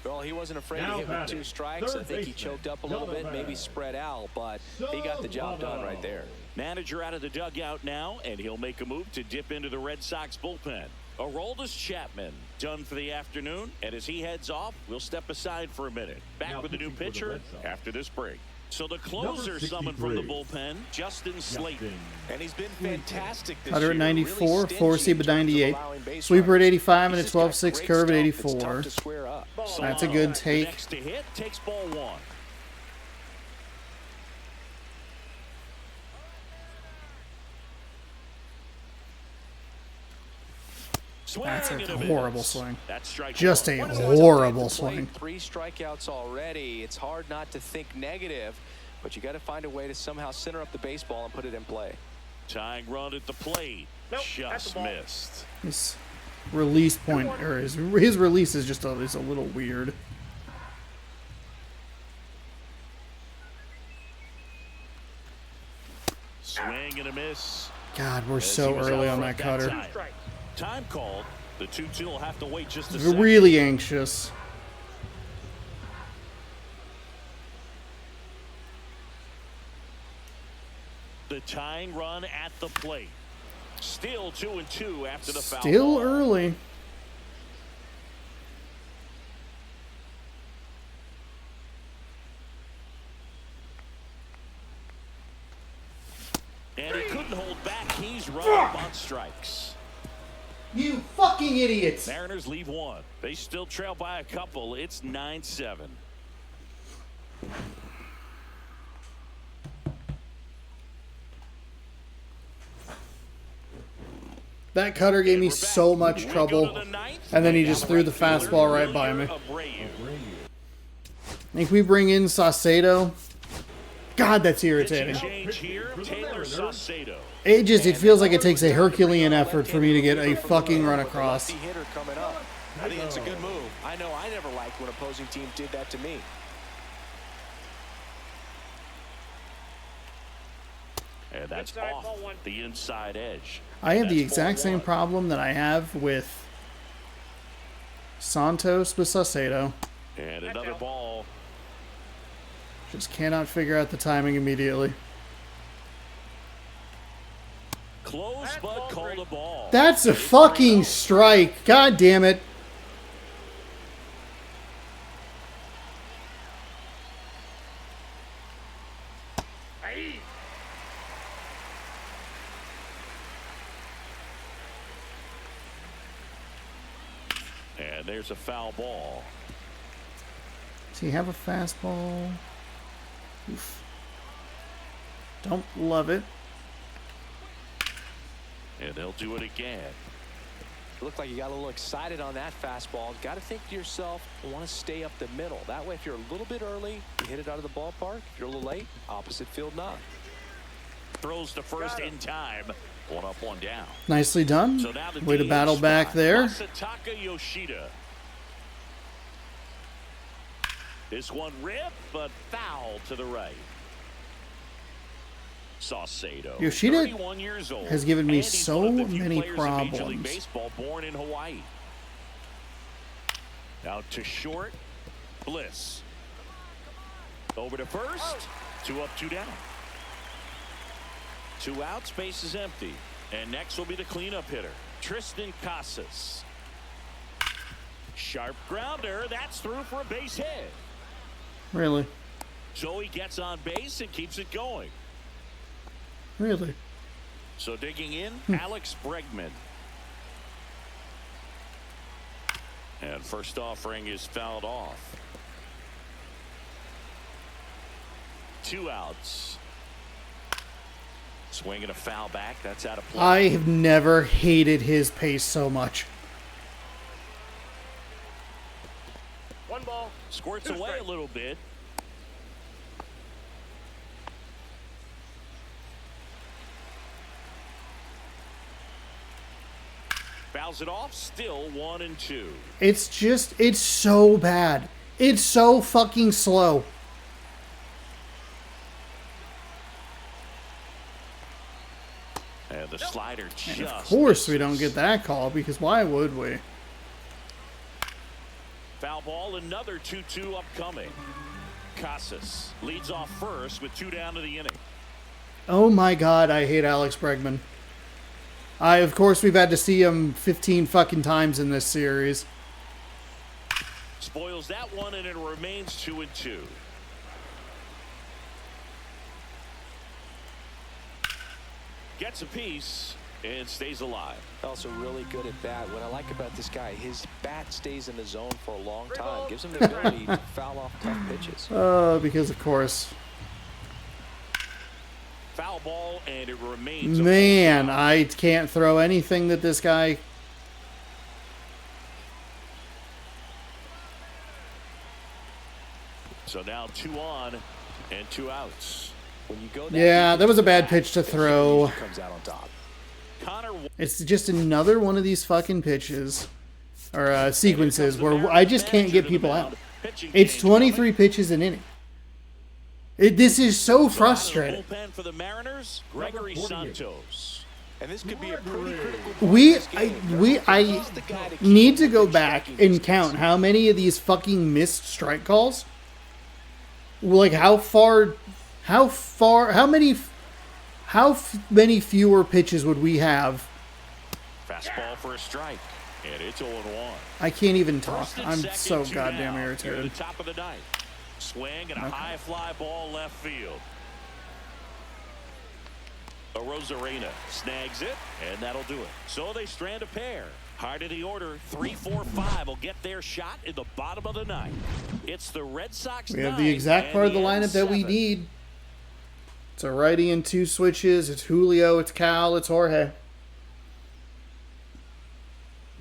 C: Well, he wasn't afraid to
E: Now
C: hit with
E: batting,
C: 2 strikes. I
E: third
C: think he
E: baseman,
C: choked up a little bit, maybe spread out, but he got the job done right there.
B: Manager out of the dugout now, and he'll make a move to dip into the Red Sox bullpen. Aroldis Chapman done for the afternoon, and as he heads off, we'll step aside for a minute. Back
E: Now
B: with the new
E: pitching for the
B: pitcher
E: Red Sox.
B: after this break. So the closer
E: Number
B: summoned from the
E: 63.
B: bullpen, Justin Slayton.
C: And he's been fantastic this
A: Cutter at
C: year.
A: 94,
C: Really
A: four
C: stingy
A: seam
C: in
A: at
C: terms of
A: 98,
C: allowing base
A: sweeper at
C: runners.
A: 85, and a
C: He's just got
A: 12-6
C: great
A: curve at
C: stuff that's
A: 84.
C: tough to square up.
A: That's a good
B: The
A: take.
B: next to hit takes ball 1.
A: That's
B: Swing and
A: a
B: miss.
A: horrible swing.
B: That's strike
A: Just
B: one.
A: a
C: Once it's
A: horrible
C: at the plate,
A: swing.
C: 3 strikeouts already. It's hard not to think negative, but you got to find a way to somehow center up the baseball and put it in play.
B: Tying run at the plate.
D: Nope, that's
B: Just
D: the ball.
B: missed.
A: His release point, or his release is just is a little weird.
B: Swing and a miss.
A: God, we're
B: As he
A: so
B: was
A: early
B: out
A: on
B: front
A: that cutter.
B: time. Time called. The 2-2 will have to wait just a
A: We're
B: second.
A: really anxious.
B: The tying run at the plate. Still 2-2 after the foul.
A: Still
B: ball.
A: early.
B: And he couldn't hold back. He's run up on strikes.
A: You fucking idiots!
B: Mariners leave 1. They still trail by a couple. It's 9-7.
A: That cutter gave me so much trouble, and then he just threw the fastball right by me. I think we bring in Saucedo. God, that's irritating.
B: Change here. Taylor Saucedo.
A: It feels like it takes a Herculean effort for me to get a fucking run across.
C: Lefty hitter coming up. I think that's a good move. I know I never liked when opposing teams did that to me.
B: And that's
D: Inside,
B: off
D: ball 1.
B: the inside edge.
A: I have the
B: That's
A: exact
B: ball
A: same
B: 1.
A: problem that I have with Santos with Saucedo.
B: And another ball.
A: Just cannot figure out the timing immediately.
B: Close, but called a ball.
A: That's a fucking strike. God damn it.
D: Hey.
B: And there's a foul ball.
A: Does he have a fastball? Oof. Don't love it.
B: And they'll do it again.
C: Looked like you got a little excited on that fastball. Got to think to yourself, I want to stay up the middle. That way, if you're a little bit early, you hit it out of the ballpark. If you're a little late, opposite field knock.
B: Throws to first in time. 1 up, 1 down.
A: Nicely done.
B: So now the
A: Way to
B: DH
A: battle back
B: spot,
A: there.
B: Masataka Yoshida. This one ripped, but foul to the right. Saucedo.
A: Yoshida
B: 31 years old,
A: has given me
B: and he's
A: so
B: one of the few
A: many
B: players in Major League
A: problems.
B: Baseball born in Hawaii. Out to short. Bliss. Over to first. 2 up, 2 down. 2 outs, base is empty. And next will be the cleanup hitter, Tristan Casas. Sharp grounder. That's through for a base hit.
A: Really?
B: So he gets on base and keeps it going.
A: Really?
B: So digging in, Alex Bregman. And first offering is fouled off. 2 outs. Swing and a foul back. That's out of play.
A: I have never hated his pace so much.
D: 1 ball.
B: Squirts
D: 2
B: away
D: strikes.
B: a little bit. Fouls it off. Still 1-2.
A: It's so bad. It's so fucking slow.
B: And the slider just.
A: And of course we don't get that call, because why would we?
B: Foul ball, another 2-2 upcoming. Casas leads off first with 2 down to the inning.
A: Oh my god, I hate Alex Bregman. Of course, we've had to see him 15 fucking times in this series.
B: Spoils that one, and it remains 2-2. Gets a piece and stays alive.
C: Also really good at bat. What I like about this guy, his bat stays in the zone for a long time. Gives him the ability to foul off tough pitches.
A: Because of course.
B: Foul ball, and it remains.
A: Man, I can't throw anything that this guy...
B: So now 2 on and 2 outs.
C: When you go
A: Yeah, that was a bad pitch to throw.
C: comes out on top.
B: Connor.
A: It's just another one of these fucking pitches. Or sequences where I just can't get people out. It's 23 pitches an inning. This is so frustrating.
B: Bullpen for the Mariners, Gregory Santos.
C: And this could be a pretty critical
A: I need to go back and count how many of these fucking missed strike calls. Like how many fewer pitches would we have?
B: Fastball for a strike, and it's 0-1.
A: I can't even talk.
B: First and
A: I'm
B: second,
A: so
B: 2
A: goddamn
B: down.
A: irritated.
B: Here at the top of the ninth. Swing and a high fly ball left field. Rosarena snags it, and that'll do it. So they strand a pair. High to the order, 3, 4, 5 will get their shot in the bottom of the ninth. It's the Red Sox.
A: We have the exact part of the lineup that we need. It's a righty and 2 switches. It's Julio, it's Cal, it's Jorge.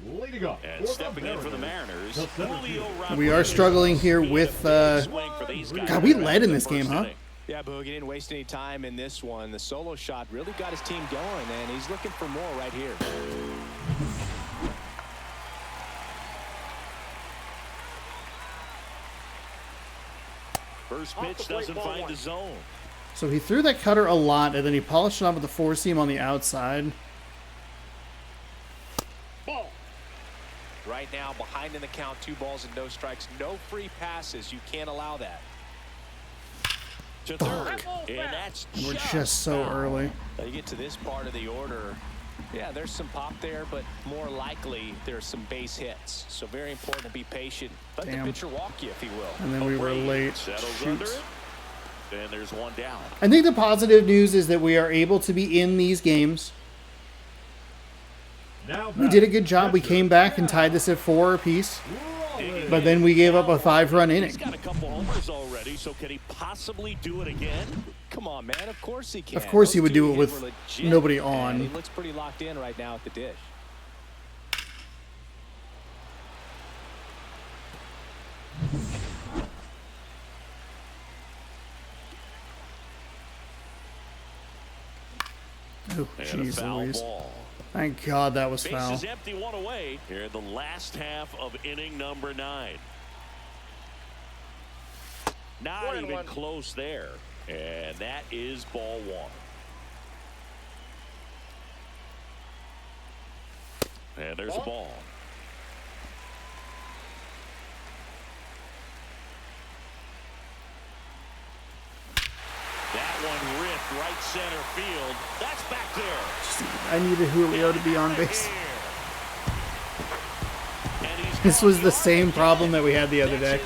E: Leading up.
B: And stepping in for the Mariners, Julio
A: We are struggling here with... God, we led in this game, huh?
C: Yeah, Boog, he didn't waste any time in this one. The solo shot really got his team going, and he's looking for more right here.
B: First pitch doesn't find the zone.
A: So he threw that cutter a lot, and then he polished it off with the 4-seam on the outside.
D: Ball.
C: Right now, behind in the count, 2 balls and no strikes. No free passes. You can't allow that.
B: To third, and that's
A: We're just so early.
C: Now you get to this part of the order. Yeah, there's some pop there, but more likely there's some base hits. So very important to be patient. Let the pitcher walk you, if he will.
A: And then we were late.
B: Settles under it. And there's 1 down.
A: I think the positive news is that we are able to be in these games. We did a good job. We came back and tied this at 4 apiece. But then we gave up a 5-run inning.
B: He's got a couple homers already, so can he possibly do it again?
C: Come on, man. Of course he can.
A: Of course he
C: Those
A: would do
C: 2
A: it with
C: were legit,
A: nobody
C: and
A: on.
C: He looks pretty locked in right now at the dish.
A: Oh,
B: And a
A: jeez
B: foul
A: Louise.
B: ball.
A: Thank God that was foul.
B: Bases empty, 1 away here in the last half of inning number 9. Not even close there. And that is ball 1. And there's a ball. That one ripped right center field. That's back there.
A: I needed Julio to be on base.
B: And he's
A: This was the same problem that we had the other day.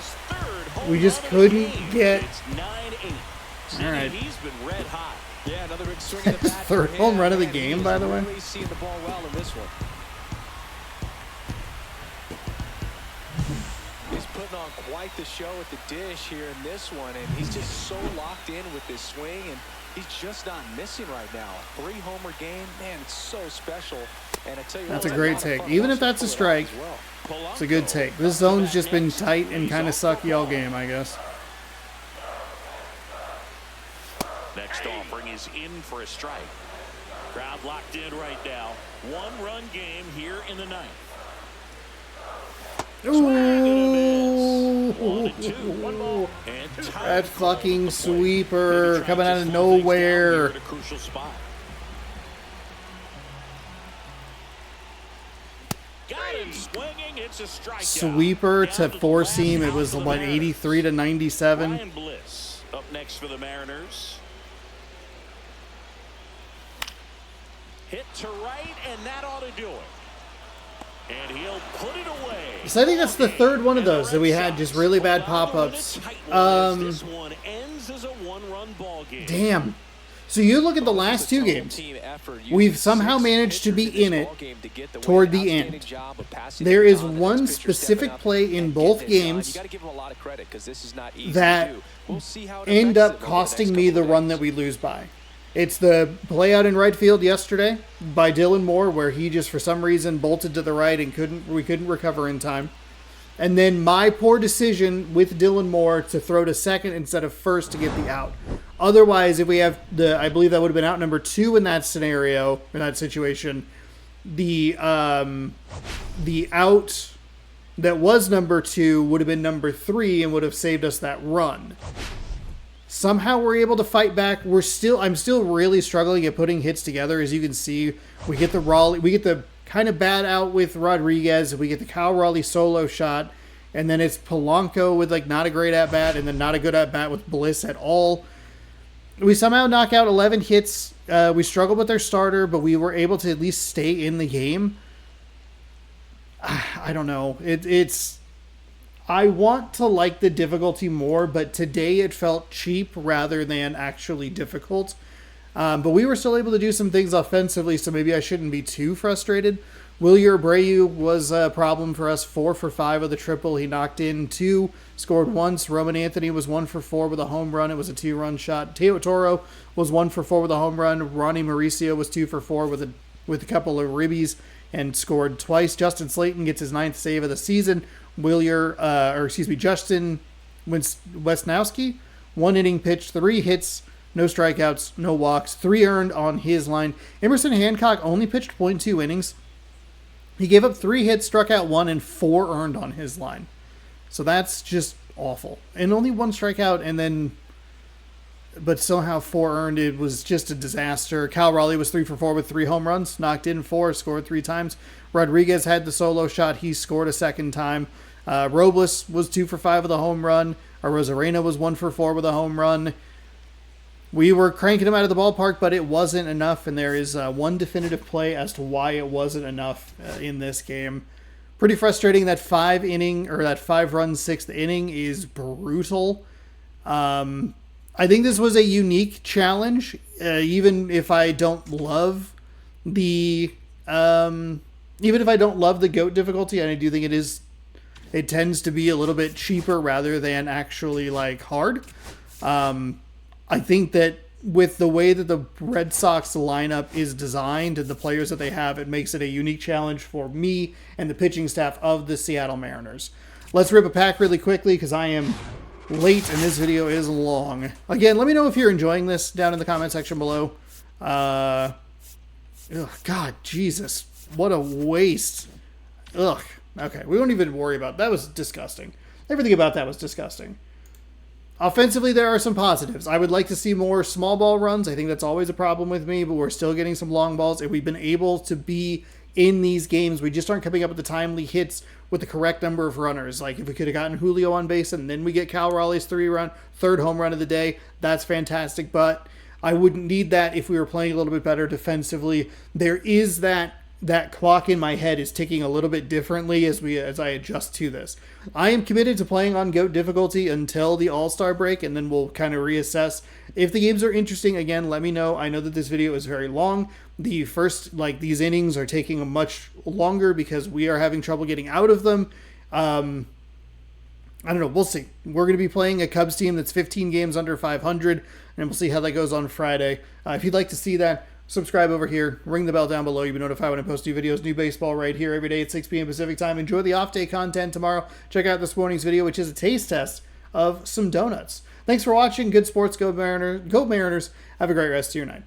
A: We just couldn't get...
B: It's 9-8.
A: All right.
B: He's been red hot.
C: Yeah, another big swing of the bat.
A: Third
C: for
A: home
C: him.
A: run of the
C: And
A: game,
C: he's
A: by the way.
C: really seeing the ball well in this one. He's putting on quite the show at the dish here in this one, and he's just so locked in with this swing, and He's just not missing right now. 3-homer game, man, it's so special. And I tell you
A: That's
C: what,
A: a great take. Even if that's a strike, it's a good take. This zone's just been tight and kind of sucky all game, I guess.
B: Next offering is in for a strike. Crowd locked in right now. 1-run game here in the ninth.
A: Ooh, that fucking sweeper coming out of nowhere. Sweeper to four seam. It was what, 83 to 97.
B: Ryan Bliss up next for the Mariners. Hit to right, and that ought to do it. And he'll put it away.
A: So I think that's the third one of those that we had just really bad pop-ups.
B: This one ends as a 1-run ball game.
A: Damn. So you look at the last two games. We've somehow managed to be in it toward the end. There is one specific play in both games that end up costing me the run that we lose by. It's the play out in right field yesterday by Dylan Moore, where he just for some reason bolted to the right and we couldn't recover in time. And then my poor decision with Dylan Moore to throw to second instead of first to get the out. Otherwise, if we have I believe that would have been out number 2 in that scenario, in that situation. The out that was number 2 would have been number 3 and would have saved us that run. Somehow we're able to fight back. I'm still really struggling at putting hits together. As you can see, we get the kind of bad out with Rodriguez. We get the Kyle Raleigh solo shot, and then it's Polanco with like not a great at bat, and then not a good at bat with Bliss at all. We somehow knock out 11 hits. We struggled with their starter, but we were able to at least stay in the game. I don't know. I want to like the difficulty more, but today it felt cheap rather than actually difficult. But we were still able to do some things offensively, so maybe I shouldn't be too frustrated. Wilyer Abreu was a problem for us, 4 for 5 with a triple. He knocked in 2, scored once. Roman Anthony was 1 for 4 with a home run. It was a 2-run shot. Teo Toro was 1 for 4 with a home run. Ronnie Mauricio was 2 for 4 with a couple of ribbies and scored twice. Justin Slayton gets his 9th save of the season. Justin Wesnowski, 1 inning pitched, 3 hits, no strikeouts, no walks, 3 earned on his line. Emerson Hancock only pitched 0.2 innings. He gave up 3 hits, struck out 1, and 4 earned on his line. So that's just awful. And only 1 strikeout, but somehow 4 earned. It was just a disaster. Kyle Raleigh was 3 for 4 with 3 home runs, knocked in 4, scored 3 times. Rodriguez had the solo shot. He scored a second time. Robles was 2 for 5 with a home run. Rosarena was 1 for 4 with a home run. We were cranking him out of the ballpark, but it wasn't enough, and there is one definitive play as to why it wasn't enough in this game. Pretty frustrating. That 5-run 6th inning is brutal. I think this was a unique challenge, even if I don't love the GOAT difficulty, and I do think it tends to be a little bit cheaper rather than actually like hard. I think that with the way that the Red Sox lineup is designed and the players that they have, it makes it a unique challenge for me and the pitching staff of the Seattle Mariners. Let's rip a pack really quickly because I am late and this video is long. Again, let me know if you're enjoying this down in the comment section below. God, Jesus. What a waste. Ugh. Okay, we won't even worry about that. That was disgusting. Everything about that was disgusting. Offensively, there are some positives. I would like to see more small ball runs. I think that's always a problem with me, but we're still getting some long balls. If we've been able to be in these games, we just aren't coming up with the timely hits with the correct number of runners. Like if we could have gotten Julio on base and then we get Cal Raleigh's 3rd home run of the day, that's fantastic. But I wouldn't need that if we were playing a little bit better defensively. There is that clock in my head is ticking a little bit differently as I adjust to this. I am committed to playing on GOAT difficulty until the All-Star break, and then we'll kind of reassess. If the games are interesting, again, let me know. I know that this video is very long. The first, these innings are taking much longer because we are having trouble getting out of them. I don't know. We'll see. We're going to be playing a Cubs team that's 15 games under 500, and we'll see how that goes on Friday. If you'd like to see that, subscribe over here. Ring the bell down below. You'll be notified when I post new videos, new baseball right here every day at 6 p.m. Pacific time. Enjoy the off-day content tomorrow. Check out this morning's video, which is a taste test of some donuts. Thanks for watching. Good sports. Go Mariners. Go Mariners. Have a great rest of your night.